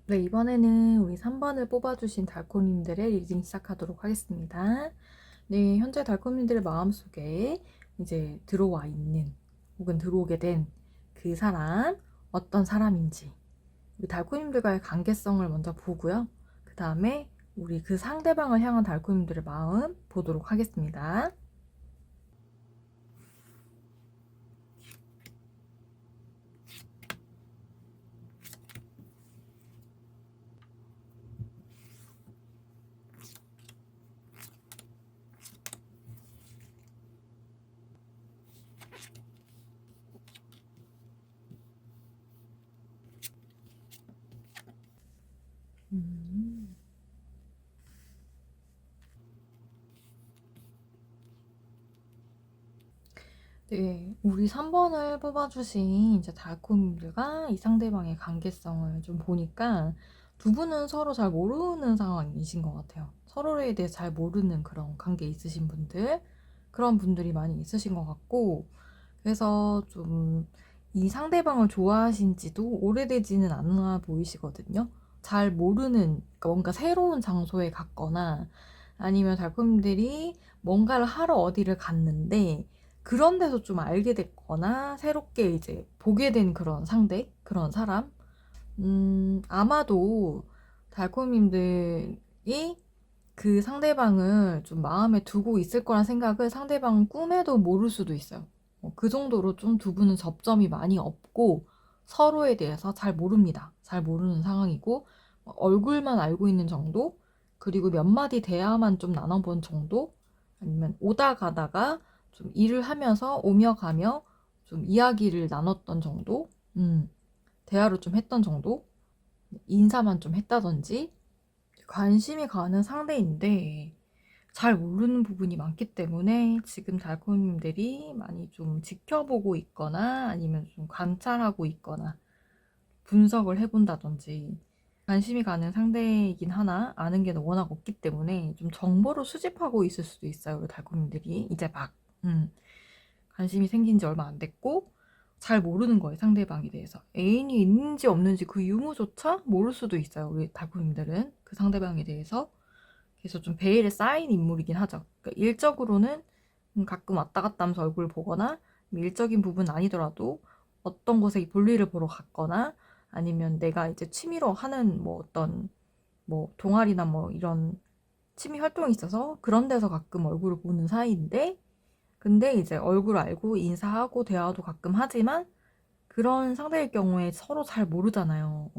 네, 이번에는 우리 3번을 뽑아주신 달콤님들의 리딩 시작하도록 하겠습니다. 네, 현재 달콤님들의 마음속에 이제 들어와 있는 혹은 들어오게 된 그 사람, 어떤 사람인지 우리 달콤님들과의 관계성을 먼저 보고요. 그 다음에 우리 그 상대방을 향한 달콤님들의 마음 보도록 하겠습니다. 음. 네, 우리 3번을 뽑아주신 이제 달콤님들과 이 상대방의 관계성을 좀 보니까 두 분은 서로 잘 모르는 상황이신 것 같아요. 서로에 대해 잘 모르는 그런 관계 있으신 분들, 그런 분들이 많이 있으신 것 같고, 그래서 좀 이 상대방을 좋아하신 지도 오래되지는 않아 보이시거든요. 잘 모르는, 그러니까 뭔가 새로운 장소에 갔거나 아니면 달콤님들이 뭔가를 하러 어디를 갔는데 그런 데서 좀 알게 됐거나 새롭게 이제 보게 된 그런 상대, 그런 사람. 아마도 달콤님들이 그 상대방을 좀 마음에 두고 있을 거란 생각을 상대방은 꿈에도 모를 수도 있어요. 그 정도로 좀 두 분은 접점이 많이 없고 서로에 대해서 잘 모릅니다. 잘 모르는 상황이고 얼굴만 알고 있는 정도, 그리고 몇 마디 대화만 좀 나눠본 정도, 아니면 오다 가다가 좀 일을 하면서 오며 가며 좀 이야기를 나눴던 정도, 대화를 좀 했던 정도, 인사만 좀 했다든지 관심이 가는 상대인데 잘 모르는 부분이 많기 때문에 지금 달콤님들이 많이 좀 지켜보고 있거나 아니면 좀 관찰하고 있거나 분석을 해본다든지 관심이 가는 상대이긴 하나 아는 게 워낙 없기 때문에 좀 정보를 수집하고 있을 수도 있어요. 우리 달콤님들이 이제 막 관심이 생긴 지 얼마 안 됐고 잘 모르는 거예요. 상대방에 대해서 애인이 있는지 없는지 그 유무조차 모를 수도 있어요. 우리 달콤님들은 그 상대방에 대해서. 그래서 좀 베일에 쌓인 인물이긴 하죠. 그러니까 일적으로는 가끔 왔다 갔다 하면서 얼굴을 보거나 일적인 부분 아니더라도 어떤 곳에 볼일을 보러 갔거나 아니면 내가 이제 취미로 하는 뭐 어떤 뭐 동아리나 뭐 이런 취미 활동이 있어서 그런 데서 가끔 얼굴을 보는 사이인데, 근데 이제 얼굴 알고 인사하고 대화도 가끔 하지만 그런 상대일 경우에 서로 잘 모르잖아요.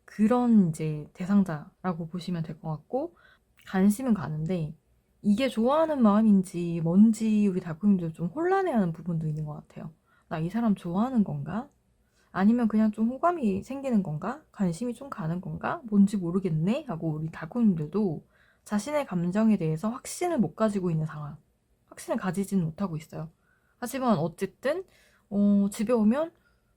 그런 이제 대상자라고 보시면 될 것 같고, 관심은 가는데 이게 좋아하는 마음인지 뭔지 우리 달콤이들 좀 혼란해하는 부분도 있는 것 같아요. 나 이 사람 좋아하는 건가? 아니면 그냥 좀 호감이 생기는 건가? 관심이 좀 가는 건가? 뭔지 모르겠네? 하고 우리 달콤님들도 자신의 감정에 대해서 확신을 못 가지고 있는 상황. 확신을 가지지는 못하고 있어요. 하지만 어쨌든 집에 오면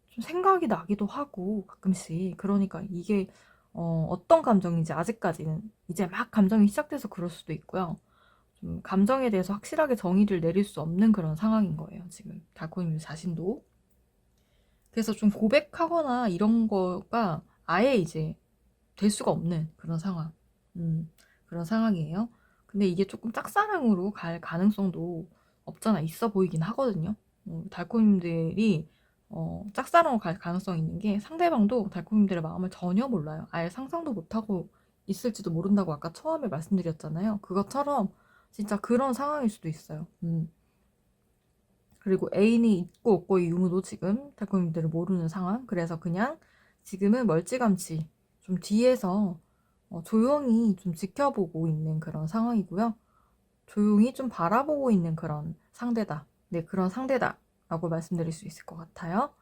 좀 생각이 나기도 하고 가끔씩. 그러니까 이게 어떤 감정인지 아직까지는 이제 막 감정이 시작돼서 그럴 수도 있고요. 좀 감정에 대해서 확실하게 정의를 내릴 수 없는 그런 상황인 거예요. 지금 달코님 자신도. 그래서 좀 고백하거나 이런 거가 아예 이제 될 수가 없는 그런 상황. 그런 상황이에요. 근데 이게 조금 짝사랑으로 갈 가능성도 없잖아 있어 보이긴 하거든요. 달코님들이 짝사랑으로 갈 가능성이 있는 게 상대방도 달코님들의 마음을 전혀 몰라요. 아예 상상도 못하고 있을지도 모른다고 아까 처음에 말씀드렸잖아요. 그것처럼 진짜 그런 상황일 수도 있어요. 그리고 애인이 있고 없고의 유무도 지금 달코님들을 모르는 상황. 그래서 그냥 지금은 멀찌감치 좀 뒤에서 조용히 좀 지켜보고 있는 그런 상황이고요. 조용히 좀 바라보고 있는 그런 상대다. 네, 그런 상대다. 라고 말씀드릴 수 있을 것 같아요.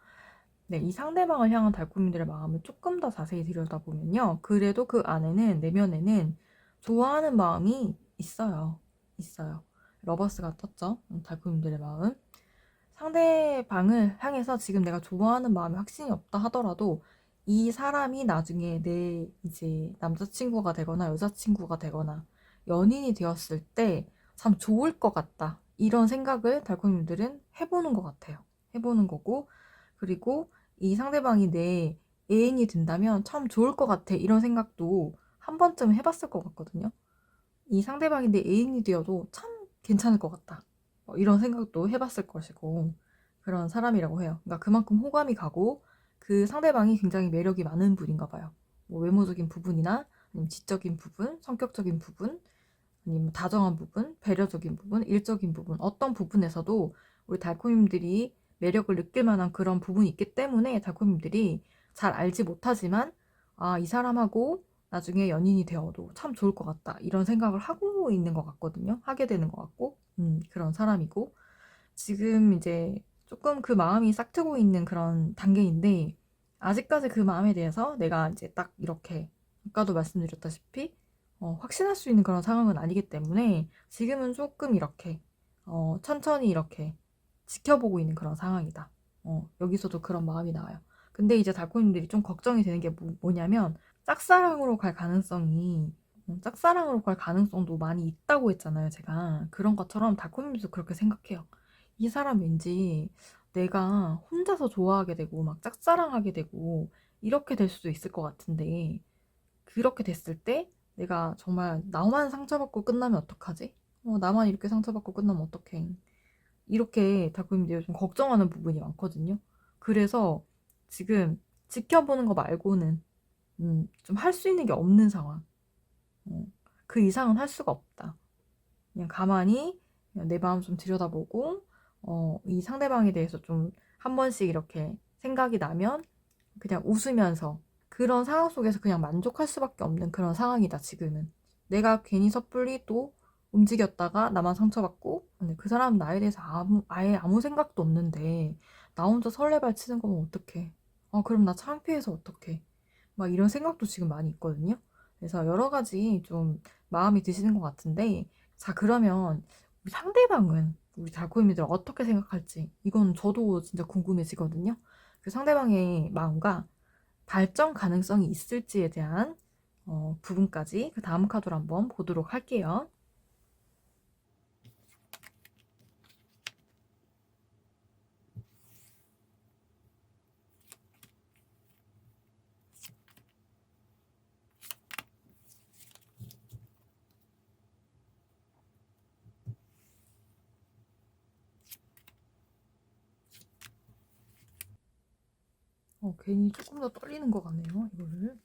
네, 이 상대방을 향한 달콤이들의 마음을 조금 더 자세히 들여다보면요. 그래도 그 안에는, 내면에는 좋아하는 마음이 있어요. 있어요. 러버스가 떴죠. 달콤이들의 마음. 상대방을 향해서 지금 내가 좋아하는 마음에 확신이 없다 하더라도 이 사람이 나중에 내 이제 남자친구가 되거나 여자친구가 되거나 연인이 되었을 때 참 좋을 것 같다. 이런 생각을 달콤님들은 해보는 것 같아요. 해보는 거고, 그리고 이 상대방이 내 애인이 된다면 참 좋을 것 같아. 이런 생각도 한 번쯤 해봤을 것 같거든요. 이 상대방이 내 애인이 되어도 참 괜찮을 것 같다. 이런 생각도 해봤을 것이고 그런 사람이라고 해요. 그러니까 그만큼 호감이 가고 그 상대방이 굉장히 매력이 많은 분인가 봐요. 뭐 외모적인 부분이나 아니면 지적인 부분, 성격적인 부분, 아니면 다정한 부분, 배려적인 부분, 일적인 부분 어떤 부분에서도 우리 달콤님들이 매력을 느낄 만한 그런 부분이 있기 때문에 달콤님들이 잘 알지 못하지만 이 사람하고 나중에 연인이 되어도 참 좋을 것 같다 이런 생각을 하고 있는 것 같거든요. 하게 되는 것 같고 그런 사람이고 지금 이제 조금 그 마음이 싹트고 있는 그런 단계인데 아직까지 그 마음에 대해서 내가 이제 딱 이렇게 아까도 말씀드렸다시피 확신할 수 있는 그런 상황은 아니기 때문에 지금은 조금 이렇게 천천히 이렇게 지켜보고 있는 그런 상황이다. 여기서도 그런 마음이 나와요. 근데 이제 달콤님들이 좀 걱정이 되는 게 뭐냐면 짝사랑으로 갈 가능성도 많이 있다고 했잖아요, 제가. 그런 것처럼 달콤님도 그렇게 생각해요. 이 사람 왠지 내가 혼자서 좋아하게 되고 막 짝사랑하게 되고 이렇게 될 수도 있을 것 같은데 그렇게 됐을 때 내가 정말 나만 상처받고 끝나면 어떡하지? 나만 이렇게 상처받고 끝나면 어떡해? 이렇게 달콤님들이 좀 걱정하는 부분이 많거든요. 그래서 지금 지켜보는 거 말고는 좀 할 수 있는 게 없는 상황. 어, 그 이상은 할 수가 없다. 그냥 가만히 그냥 내 마음 좀 들여다보고 이 상대방에 대해서 좀 한 번씩 이렇게 생각이 나면 그냥 웃으면서 그런 상황 속에서 그냥 만족할 수밖에 없는 그런 상황이다, 지금은. 내가 괜히 섣불리 또 움직였다가 나만 상처받고, 근데 그 사람은 나에 대해서 아예 아무 생각도 없는데, 나 혼자 설레발 치는 거면 어떡해. 그럼 나 창피해서 어떡해. 막 이런 생각도 지금 많이 있거든요. 그래서 여러 가지 좀 마음이 드시는 것 같은데, 자, 그러면 우리 상대방은 우리 달코이미들 어떻게 생각할지, 이건 저도 진짜 궁금해지거든요. 그 상대방의 마음과 발전 가능성이 있을지에 대한 부분까지 그 다음 카드로 한번 보도록 할게요. 괜히 조금 더 떨리는 것 같네요. 이거를.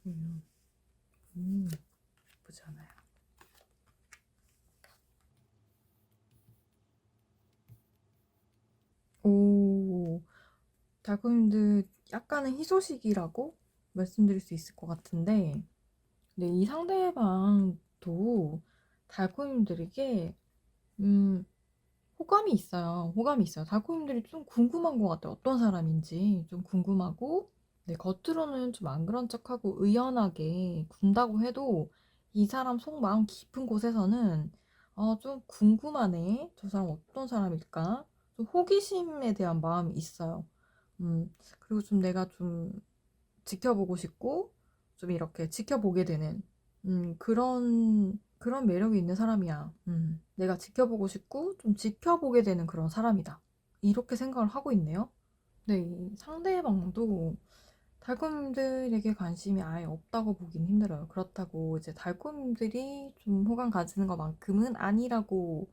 예쁘지 않아요. 오, 달콤님들 약간은 희소식이라고 말씀드릴 수 있을 것 같은데, 네, 이 상대방도 달콤님들에게 호감이 있어요. 호감이 있어요. 달콤님들이 좀 궁금한 것 같아요. 어떤 사람인지 좀 궁금하고, 네, 겉으로는 좀 안 그런 척하고 의연하게 군다고 해도 이 사람 속마음 깊은 곳에서는 좀 궁금하네. 저 사람 어떤 사람일까? 좀 호기심에 대한 마음이 있어요. 그리고 좀 내가 좀 지켜보고 싶고, 좀 이렇게 지켜보게 되는, 그런 매력이 있는 사람이야. 내가 지켜보고 싶고, 좀 지켜보게 되는 그런 사람이다. 이렇게 생각을 하고 있네요. 네, 이 상대방도 달콤님들에게 관심이 아예 없다고 보긴 힘들어요. 그렇다고 이제 달콤님들이 좀 호감 가지는 것만큼은 아니라고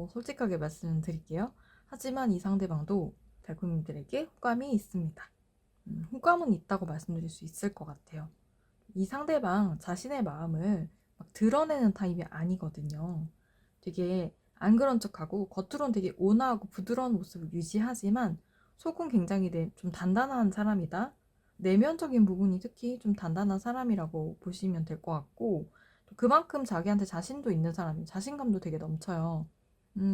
솔직하게 말씀드릴게요. 하지만 이 상대방도 달콤님들에게 호감이 있습니다. 호감은 있다고 말씀드릴 수 있을 것 같아요. 이 상대방 자신의 마음을 막 드러내는 타입이 아니거든요. 되게 안 그런 척하고 겉으로는 되게 온화하고 부드러운 모습을 유지하지만 속은 굉장히 좀 단단한 사람이다. 내면적인 부분이 특히 좀 단단한 사람이라고 보시면 될 것 같고 또 그만큼 자기한테 자신도 있는 사람이 자신감도 되게 넘쳐요.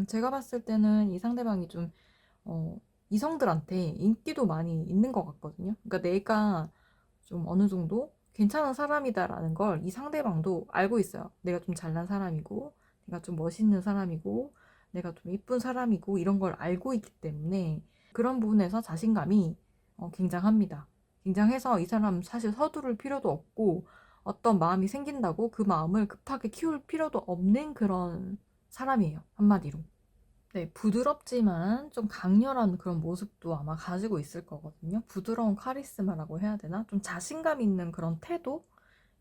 제가 봤을 때는 이 상대방이 좀 이성들한테 인기도 많이 있는 것 같거든요. 그러니까 내가 좀 어느 정도 괜찮은 사람이다라는 걸 이 상대방도 알고 있어요. 내가 좀 잘난 사람이고, 내가 좀 멋있는 사람이고, 내가 좀 이쁜 사람이고, 이런 걸 알고 있기 때문에 그런 부분에서 자신감이 굉장합니다. 굉장해서 이 사람 사실 서두를 필요도 없고, 어떤 마음이 생긴다고 그 마음을 급하게 키울 필요도 없는 그런 사람이에요. 한마디로. 네, 부드럽지만 좀 강렬한 그런 모습도 아마 가지고 있을 거거든요. 부드러운 카리스마라고 해야 되나? 좀 자신감 있는 그런 태도?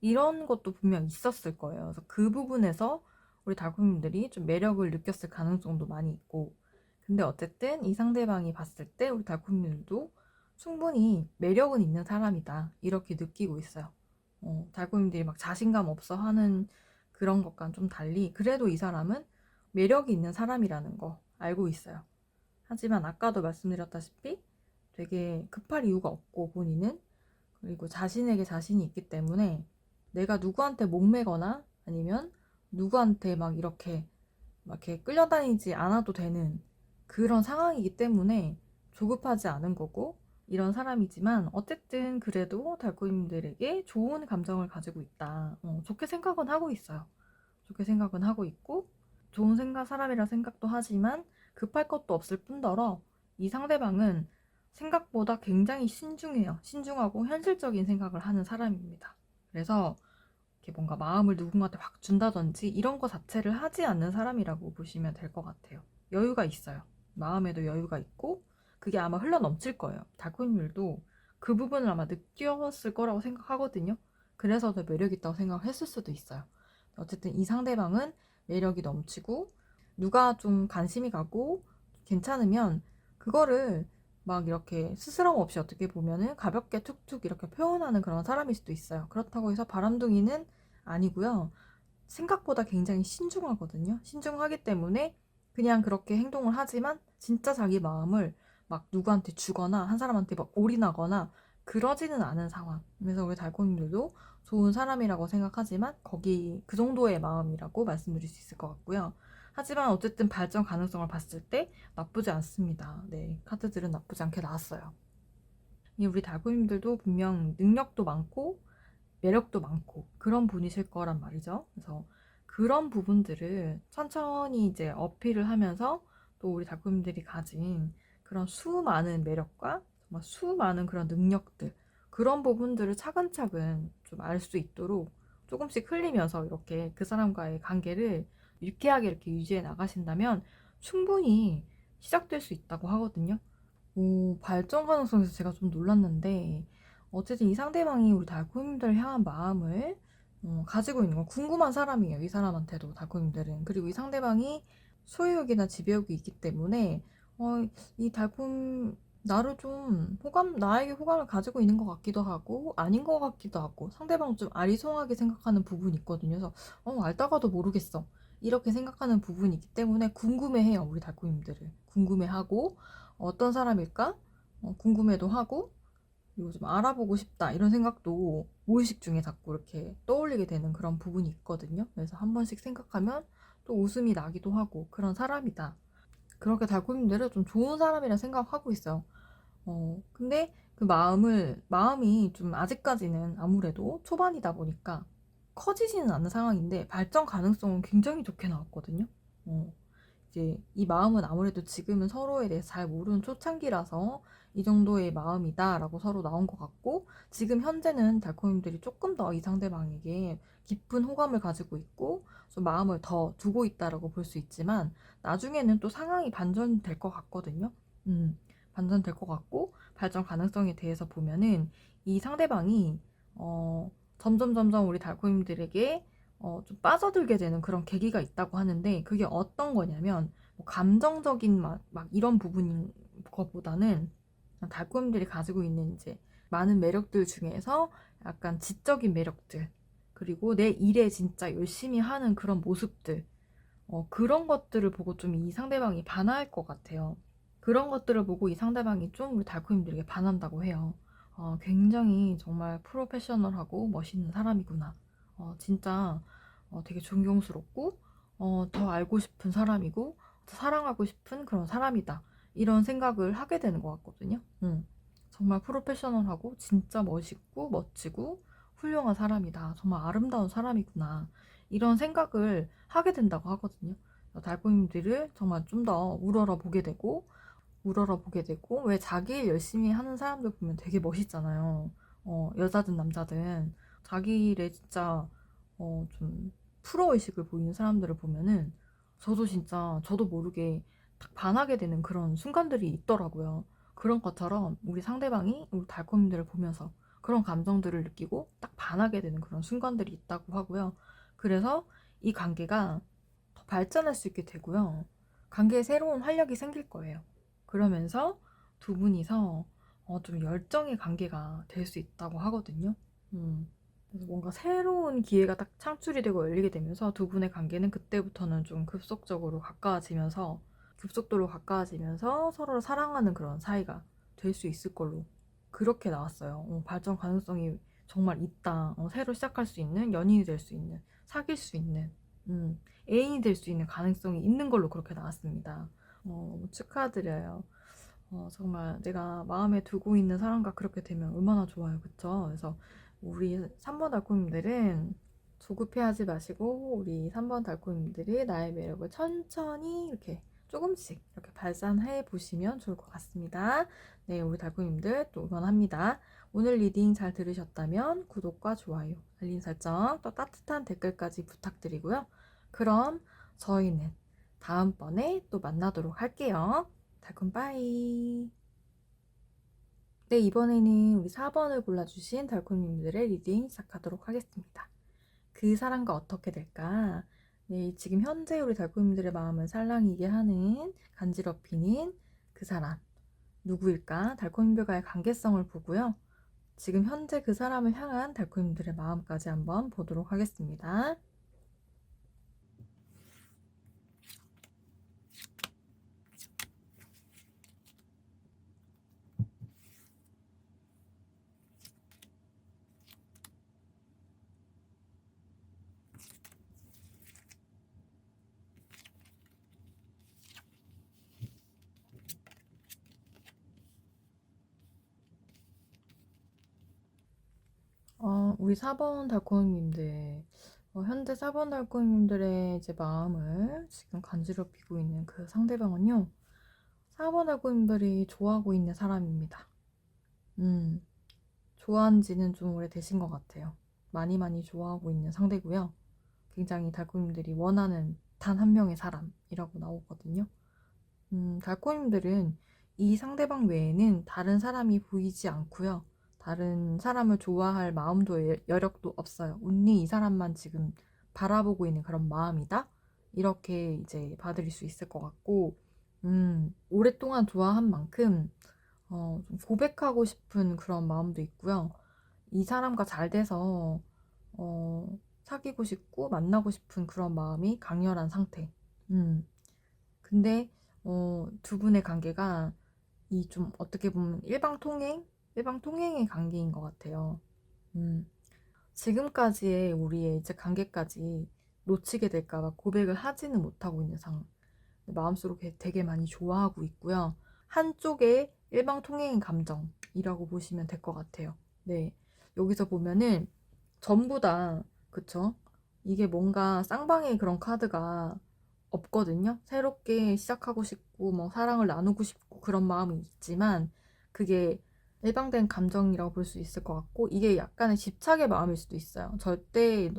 이런 것도 분명 있었을 거예요. 그래서 그 부분에서 우리 달콤님들이 좀 매력을 느꼈을 가능성도 많이 있고. 근데 어쨌든 이 상대방이 봤을 때 우리 달콤님들도 충분히 매력은 있는 사람이다. 이렇게 느끼고 있어요. 달콤님들이 막 자신감 없어 하는 그런 것과는 좀 달리 그래도 이 사람은 매력이 있는 사람이라는 거 알고 있어요. 하지만 아까도 말씀드렸다시피 되게 급할 이유가 없고 본인은 그리고 자신에게 자신이 있기 때문에 내가 누구한테 목매거나 아니면 누구한테 막 이렇게 끌려다니지 않아도 되는 그런 상황이기 때문에 조급하지 않은 거고 이런 사람이지만 어쨌든 그래도 달콤님들에게 좋은 감정을 가지고 있다. 좋게 생각은 하고 있어요. 좋게 생각은 하고 있고 좋은 사람이라 생각도 하지만 급할 것도 없을 뿐더러 이 상대방은 생각보다 굉장히 신중해요. 신중하고 현실적인 생각을 하는 사람입니다. 그래서 이렇게 뭔가 마음을 누군가한테 확 준다든지 이런 거 자체를 하지 않는 사람이라고 보시면 될 것 같아요. 여유가 있어요. 마음에도 여유가 있고 그게 아마 흘러 넘칠 거예요. 달콤님들도 그 부분을 아마 느꼈을 거라고 생각하거든요. 그래서 더 매력 있다고 생각했을 수도 있어요. 어쨌든 이 상대방은 매력이 넘치고 누가 좀 관심이 가고 괜찮으면 그거를 막 이렇게 스스럼 없이 어떻게 보면은 가볍게 툭툭 이렇게 표현하는 그런 사람일 수도 있어요. 그렇다고 해서 바람둥이는 아니고요. 생각보다 굉장히 신중하거든요. 신중하기 때문에 그냥 그렇게 행동을 하지만 진짜 자기 마음을 막 누구한테 주거나 한 사람한테 막 올인하거나 그러지는 않은 상황. 그래서 우리 달콤님들도 좋은 사람이라고 생각하지만 거기 그 정도의 마음이라고 말씀드릴 수 있을 것 같고요. 하지만 어쨌든 발전 가능성을 봤을 때 나쁘지 않습니다. 네, 카드들은 나쁘지 않게 나왔어요. 우리 달콤님들도 분명 능력도 많고 매력도 많고 그런 분이실 거란 말이죠. 그래서 그런 부분들을 천천히 이제 어필을 하면서 또 우리 작품들이 가진 그런 수많은 매력과 정말 수많은 그런 능력들 그런 부분들을 차근차근 좀 알 수 있도록 조금씩 흘리면서 이렇게 그 사람과의 관계를 유쾌하게 이렇게 유지해 나가신다면 충분히 시작될 수 있다고 하거든요. 발전 가능성에서 제가 좀 놀랐는데 어쨌든 이 상대방이 우리 달콤님들을 향한 마음을 가지고 있는 건 궁금한 사람이에요. 이 사람한테도 달콤님들은. 그리고 이 상대방이 소유욕이나 지배욕이 있기 때문에 이 달콤 나를 좀 나에게 호감을 가지고 있는 것 같기도 하고 아닌 것 같기도 하고 상대방 좀 아리송하게 생각하는 부분이 있거든요. 그래서 알다가도 모르겠어. 이렇게 생각하는 부분이 있기 때문에 궁금해해요. 우리 달콤님들을. 궁금해하고 어떤 사람일까? 궁금해도 하고 그리고 좀 알아보고 싶다 이런 생각도 무의식 중에 자꾸 이렇게 떠올리게 되는 그런 부분이 있거든요. 그래서 한 번씩 생각하면 또 웃음이 나기도 하고 그런 사람이다. 그렇게 달콤님들은 좀 좋은 사람이라 생각하고 있어요. 근데 그 마음이 좀 아직까지는 아무래도 초반이다 보니까 커지지는 않는 상황인데 발전 가능성은 굉장히 좋게 나왔거든요. 이제 이 마음은 아무래도 지금은 서로에 대해서 잘 모르는 초창기라서 이 정도의 마음이다라고 서로 나온 것 같고, 지금 현재는 달콤님들이 조금 더 이 상대방에게 깊은 호감을 가지고 있고 좀 마음을 더 두고 있다라고 볼 수 있지만, 나중에는 또 상황이 반전될 것 같거든요. 반전될 것 같고, 발전 가능성에 대해서 보면은 이 상대방이 점점 우리 달콤님들에게 좀 빠져들게 되는 그런 계기가 있다고 하는데, 그게 어떤 거냐면 뭐 감정적인 막 이런 부분인 것보다는 달콤님들이 가지고 있는 이제 많은 매력들 중에서 약간 지적인 매력들, 그리고 내 일에 진짜 열심히 하는 그런 모습들, 그런 것들을 보고 좀 이 상대방이 반할 것 같아요. 그런 것들을 보고 이 상대방이 좀 우리 달콤님들에게 반한다고 해요. 굉장히 정말 프로페셔널하고 멋있는 사람이구나. 진짜 되게 존경스럽고 더 알고 싶은 사람이고 더 사랑하고 싶은 그런 사람이다. 이런 생각을 하게 되는 것 같거든요. 정말 프로페셔널하고 진짜 멋있고 멋지고 훌륭한 사람이다. 정말 아름다운 사람이구나. 이런 생각을 하게 된다고 하거든요. 달콤님들을 정말 좀 더 우러러 보게 되고, 왜 자기 일 열심히 하는 사람들 보면 되게 멋있잖아요. 여자든 남자든 자기 일에 진짜 좀 프로의식을 보이는 사람들을 보면은 저도 모르게 딱 반하게 되는 그런 순간들이 있더라고요. 그런 것처럼 우리 상대방이 우리 달콤님들을 보면서 그런 감정들을 느끼고 딱 반하게 되는 그런 순간들이 있다고 하고요. 그래서 이 관계가 더 발전할 수 있게 되고요. 관계에 새로운 활력이 생길 거예요. 그러면서 두 분이서 좀 열정의 관계가 될 수 있다고 하거든요. 그래서 뭔가 새로운 기회가 딱 창출이 되고 열리게 되면서 두 분의 관계는 그때부터는 좀 급속도로 가까워지면서 서로를 사랑하는 그런 사이가 될 수 있을 걸로 그렇게 나왔어요. 발전 가능성이 정말 있다. 새로 시작할 수 있는, 연인이 될 수 있는, 사귈 수 있는, 애인이 될 수 있는 가능성이 있는 걸로 그렇게 나왔습니다. 축하드려요. 정말 내가 마음에 두고 있는 사람과 그렇게 되면 얼마나 좋아요. 그쵸? 그래서 우리 3번 달콤님들은 조급해하지 마시고, 우리 3번 달콤님들이 나의 매력을 천천히 이렇게 조금씩 이렇게 발산해 보시면 좋을 것 같습니다. 네, 우리 달콤님들 또 응원합니다. 오늘 리딩 잘 들으셨다면 구독과 좋아요, 알림 설정, 또 따뜻한 댓글까지 부탁드리고요. 그럼 저희는 다음번에 또 만나도록 할게요. 달콤 빠이. 네, 이번에는 우리 4번을 골라주신 달콤님들의 리딩 시작하도록 하겠습니다. 그 사람과 어떻게 될까? 네, 지금 현재 우리 달콤님들의 마음을 살랑이게 하는, 간지럽히는 그 사람 누구일까? 달콤님들과의 관계성을 보고요. 지금 현재 그 사람을 향한 달콤님들의 마음까지 한번 보도록 하겠습니다. 우리 4번 달콤님들, 현재 4번 달콤님들의 이제 마음을 지금 간지럽히고 있는 그 상대방은요, 4번 달콤님들이 좋아하고 있는 사람입니다. 좋아한 지는 좀 오래되신 것 같아요. 많이 좋아하고 있는 상대고요. 굉장히 달콤님들이 원하는 단 한 명의 사람이라고 나오거든요. 달콤님들은 이 상대방 외에는 다른 사람이 보이지 않고요. 다른 사람을 좋아할 마음도 여력도 없어요. 온리 이 사람만 지금 바라보고 있는 그런 마음이다? 이렇게 이제 받아들일 수 있을 것 같고, 오랫동안 좋아한 만큼 좀 고백하고 싶은 그런 마음도 있고요. 이 사람과 잘 돼서 사귀고 싶고 만나고 싶은 그런 마음이 강렬한 상태. 근데 두 분의 관계가 이 좀 어떻게 보면 일방통행의 관계인 것 같아요. 음, 지금까지의 우리의 이제 관계까지 놓치게 될까봐 고백을 하지는 못하고 있는 상황. 마음속으로 되게 많이 좋아하고 있고요. 한쪽의 일방통행인 감정이라고 보시면 될 것 같아요. 네, 여기서 보면은 전부 다 그쵸? 이게 뭔가 쌍방의 그런 카드가 없거든요. 새롭게 시작하고 싶고, 뭐, 사랑을 나누고 싶고, 그런 마음이 있지만, 그게 일방된 감정이라고 볼 수 있을 것 같고, 이게 약간의 집착의 마음일 수도 있어요. 절대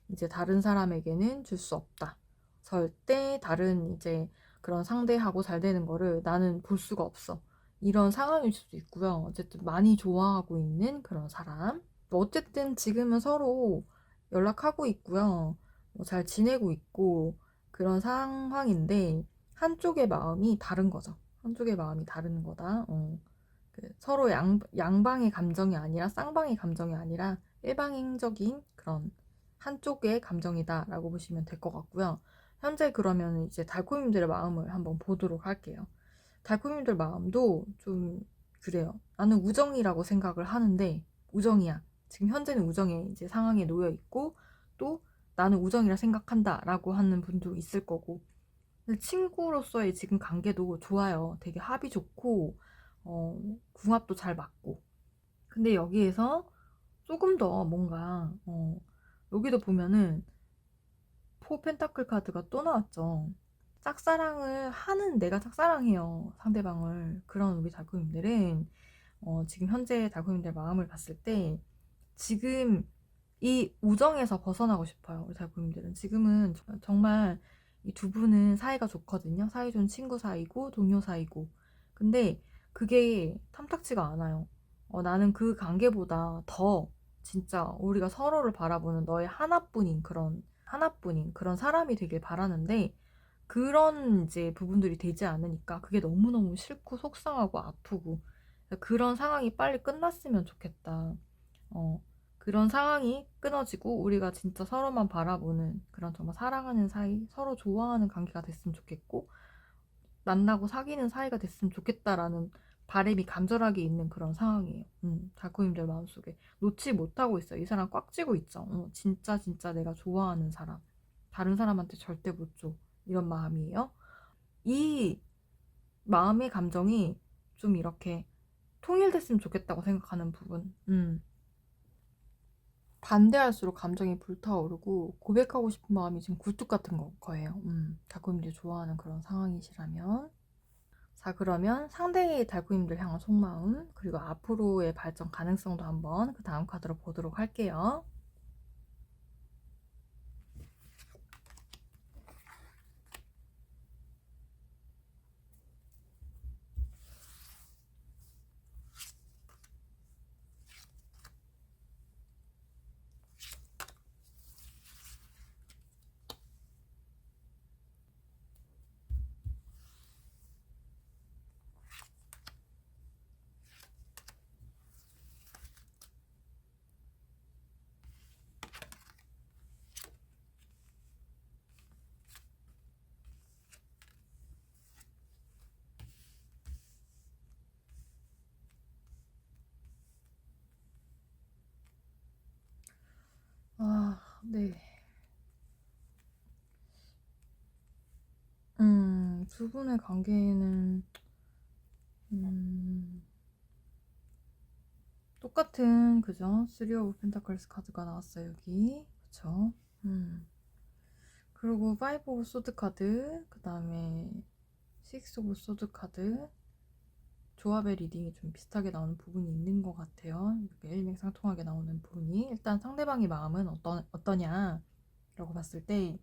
이제 다른 사람에게는 줄 수 없다. 절대 다른 이제 그런 상대하고 잘 되는 거를 나는 볼 수가 없어. 이런 상황일 수도 있고요. 어쨌든 많이 좋아하고 있는 그런 사람. 어쨌든 지금은 서로 연락하고 있고요. 뭐잘 지내고 있고 그런 상황인데 한쪽의 마음이 다른 거죠. 한쪽의 마음이 다른 거다. 서로 양방의 감정이 아니라 쌍방의 감정이 아니라 일방적인 그런 한쪽의 감정이다라고 보시면 될 것 같고요. 현재 그러면 이제 달콤님들의 마음을 한번 보도록 할게요. 달콤님들 마음도 좀 그래요. 나는 우정이라고 생각을 하는데 우정이야. 지금 현재는 우정의 이제 상황에 놓여 있고 또 나는 우정이라 생각한다라고 하는 분도 있을 거고. 근데 친구로서의 지금 관계도 좋아요. 되게 합이 좋고 궁합도 잘 맞고. 근데 여기에서 조금 더 뭔가 여기도 보면은 포 펜타클 카드가 또 나왔죠. 짝사랑을 하는 내가 짝사랑해요. 상대방을. 그런 우리 달콤님들은 지금 현재 달콤님들 마음을 봤을 때 지금 이 우정에서 벗어나고 싶어요. 우리 달콤님들은. 지금은 정말 이 두 분은 사이가 좋거든요. 사이좋은 친구 사이고 동료 사이고. 근데 그게 탐탁지가 않아요. 나는 그 관계보다 더 진짜 우리가 서로를 바라보는 너의 하나뿐인 그런 사람이 되길 바라는데 그런 이제 부분들이 되지 않으니까 그게 너무너무 싫고 속상하고 아프고 그런 상황이 빨리 끝났으면 좋겠다. 어, 그런 상황이 끊어지고 우리가 진짜 서로만 바라보는 그런 정말 사랑하는 사이, 서로 좋아하는 관계가 됐으면 좋겠고 만나고 사귀는 사이가 됐으면 좋겠다라는 바람이 간절하게 있는 그런 상황이에요. 달콤님들 마음속에 놓지 못하고 있어요. 이 사람 꽉 쥐고 있죠. 진짜 진짜 내가 좋아하는 사람. 다른 사람한테 절대 못 줘. 이런 마음이에요. 이 마음의 감정이 좀 이렇게 통일됐으면 좋겠다고 생각하는 부분. 반대할수록 감정이 불타오르고 고백하고 싶은 마음이 지금 굴뚝 같은 거예요. 달콤님들 좋아하는 그런 상황이시라면. 자, 그러면 상대의 달콤님들 향한 속마음, 그리고 앞으로의 발전 가능성도 한번 그 다음 카드로 보도록 할게요. 아, 네. 두 분의 관계는, 똑같은, 그죠? 3 오브 펜타클스 카드가 나왔어요, 여기. 그쵸? 그리고 5 오브 소드 카드, 그 다음에 6 오브 소드 카드, 조합의 리딩이 좀 비슷하게 나오는 부분이 있는 것 같아요. 이렇게 일맥상통하게 나오는 부분이. 일단 상대방의 마음은 어떠냐라고 봤을 때,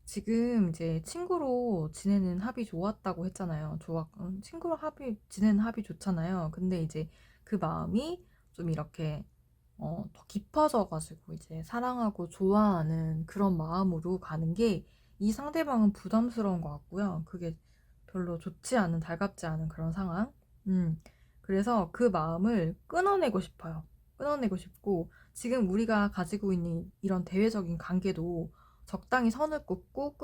지금 이제 친구로 지내는 합이 좋았다고 했잖아요. 친구로 지내는 합이 좋잖아요. 근데 이제 그 마음이 좀 이렇게 더 깊어져가지고 이제 사랑하고 좋아하는 그런 마음으로 가는 게 이 상대방은 부담스러운 것 같고요. 그게 별로 좋지 않은, 달갑지 않은 그런 상황. 그래서 그 마음을 끊어내고 싶어요. 끊어내고 싶고, 지금 우리가 가지고 있는 이런 대외적인 관계도 적당히 선을 긋고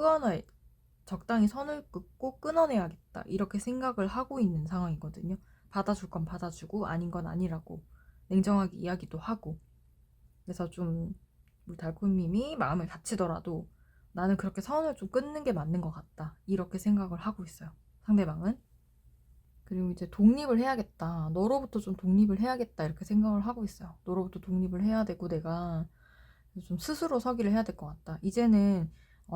끊어내야겠다. 이렇게 생각을 하고 있는 상황이거든요. 받아줄 건 받아주고, 아닌 건 아니라고 냉정하게 이야기도 하고. 그래서 좀 우리 달콤님이 마음을 다치더라도 나는 그렇게 선을 좀 끊는 게 맞는 것 같다. 이렇게 생각을 하고 있어요. 상대방은. 그리고 이제 독립을 해야겠다. 너로부터 좀 독립을 해야겠다. 이렇게 생각을 하고 있어요. 너로부터 독립을 해야 되고 내가 좀 스스로 서기를 해야 될 것 같다. 이제는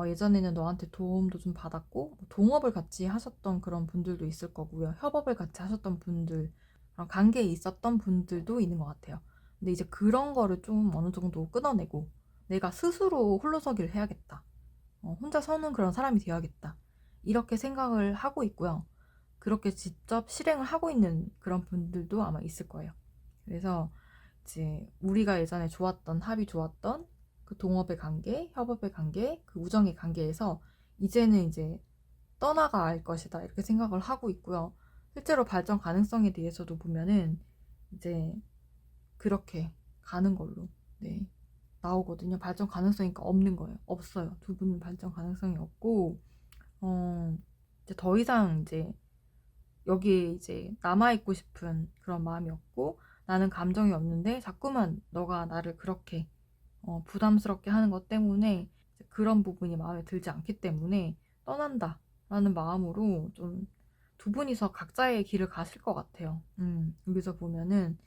예전에는 너한테 도움도 좀 받았고 뭐 동업을 같이 하셨던 그런 분들도 있을 거고요. 협업을 같이 하셨던 분들, 관계에 있었던 분들도 있는 것 같아요. 근데 이제 그런 거를 좀 어느 정도 끊어내고 내가 스스로 홀로서기를 해야겠다. 혼자 서는 그런 사람이 되어야겠다. 이렇게 생각을 하고 있고요. 그렇게 직접 실행을 하고 있는 그런 분들도 아마 있을 거예요. 그래서 이제 우리가 예전에 좋았던, 합이 좋았던 그 동업의 관계, 협업의 관계, 그 우정의 관계에서 이제는 이제 떠나갈 것이다. 이렇게 생각을 하고 있고요. 실제로 발전 가능성에 대해서도 보면은 이제 그렇게 가는 걸로, 네, 나오거든요. 발전 가능성이니까 없는 거예요. 없어요. 두 분은 발전 가능성이 없고, 이제 더 이상 이제 여기에 이제 남아있고 싶은 그런 마음이 없고, 나는 감정이 없는데 자꾸만 너가 나를 그렇게 부담스럽게 하는 것 때문에 그런 부분이 마음에 들지 않기 때문에 떠난다 라는 마음으로 좀 두 분이서 각자의 길을 가실 것 같아요. 여기서 보면은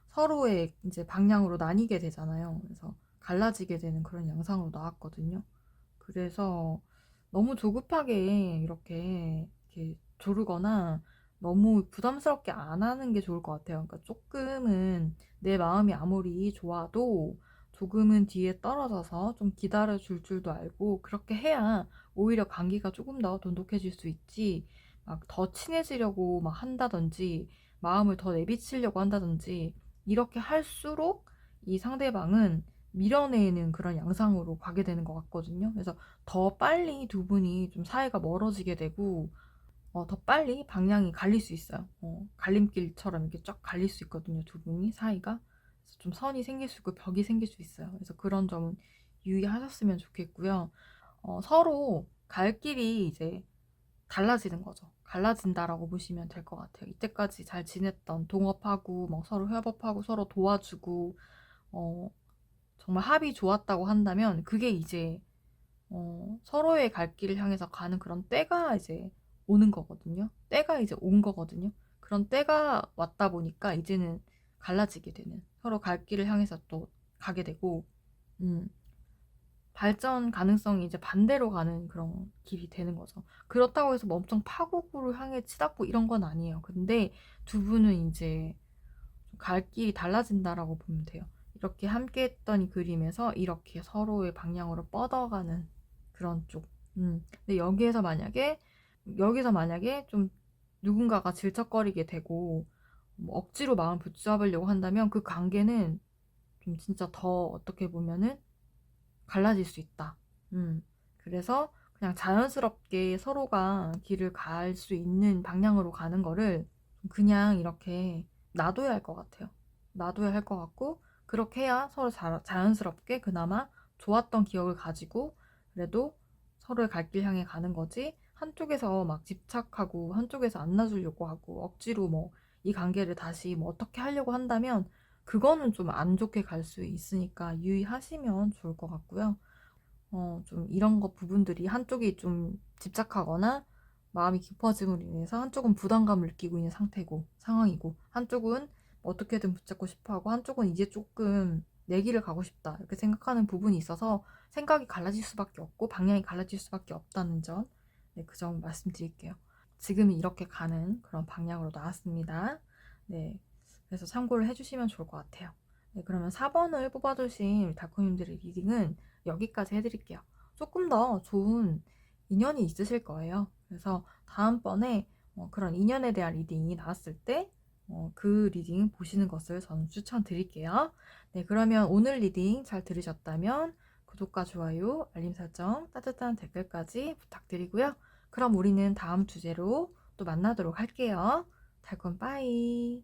서로의 이제 방향으로 나뉘게 되잖아요. 그래서 갈라지게 되는 그런 양상으로 나왔거든요. 그래서 너무 조급하게 이렇게 조르거나 너무 부담스럽게 안 하는 게 좋을 것 같아요. 그러니까 조금은 내 마음이 아무리 좋아도 조금은 뒤에 떨어져서 좀 기다려 줄 줄도 알고 그렇게 해야 오히려 관계가 조금 더 돈독해질 수 있지, 막 더 친해지려고 막 한다든지 마음을 더 내비치려고 한다든지 이렇게 할수록 이 상대방은 밀어내는 그런 양상으로 가게 되는 것 같거든요. 그래서 더 빨리 두 분이 좀 사이가 멀어지게 되고 더 빨리 방향이 갈릴 수 있어요. 갈림길처럼 이렇게 쫙 갈릴 수 있거든요. 두 분이 사이가. 그래서 좀 선이 생길 수 있고 벽이 생길 수 있어요. 그래서 그런 점은 유의하셨으면 좋겠고요. 서로 갈 길이 이제 달라지는 거죠. 갈라진다라고 보시면 될 것 같아요. 이때까지 잘 지냈던 동업하고 뭐 서로 협업하고 서로 도와주고 어, 정말 합이 좋았다고 한다면 그게 이제 서로의 갈 길을 향해서 가는 그런 때가 이제 오는 거거든요. 때가 이제 온 거거든요. 그런 때가 왔다 보니까 이제는 갈라지게 되는, 서로 갈 길을 향해서 또 가게 되고 음, 발전 가능성이 이제 반대로 가는 그런 길이 되는 거죠. 그렇다고 해서 뭐 엄청 파국으로 향해 치닫고 이런 건 아니에요. 근데 두 분은 이제 갈 길이 달라진다라고 보면 돼요. 이렇게 함께 했던 이 그림에서 이렇게 서로의 방향으로 뻗어가는 그런 쪽. 근데 여기서 만약에 좀 누군가가 질척거리게 되고 뭐 억지로 마음 붙잡으려고 한다면 그 관계는 좀 진짜 더 어떻게 보면은 갈라질 수 있다. 그래서 그냥 자연스럽게 서로가 길을 갈 수 있는 방향으로 가는 거를 그냥 이렇게 놔둬야 할 것 같아요. 놔둬야 할 것 같고, 그렇게 해야 서로 자연스럽게 그나마 좋았던 기억을 가지고 그래도 서로의 갈 길 향해 가는 거지, 한쪽에서 막 집착하고 한쪽에서 안 놔주려고 하고 억지로 뭐 이 관계를 다시 뭐 어떻게 하려고 한다면 그거는 좀 안 좋게 갈 수 있으니까 유의하시면 좋을 것 같고요. 좀 이런 거 부분들이 한쪽이 좀 집착하거나 마음이 깊어짐으로 인해서 한쪽은 부담감을 느끼고 있는 상황이고, 한쪽은 어떻게든 붙잡고 싶어 하고, 한쪽은 이제 조금 내 길을 가고 싶다 이렇게 생각하는 부분이 있어서 생각이 갈라질 수밖에 없고 방향이 갈라질 수밖에 없다는 점, 네, 그 점 말씀드릴게요. 지금은 이렇게 가는 그런 방향으로 나왔습니다. 네, 그래서 참고를 해주시면 좋을 것 같아요. 네, 그러면 4번을 뽑아주신 우리 달콤님들의 리딩은 여기까지 해드릴게요. 조금 더 좋은 인연이 있으실 거예요. 그래서 다음번에 그런 인연에 대한 리딩이 나왔을 때 그 리딩 보시는 것을 저는 추천드릴게요. 네, 그러면 오늘 리딩 잘 들으셨다면 구독과 좋아요, 알림 설정, 따뜻한 댓글까지 부탁드리고요. 그럼 우리는 다음 주제로 또 만나도록 할게요. 달콤 빠이.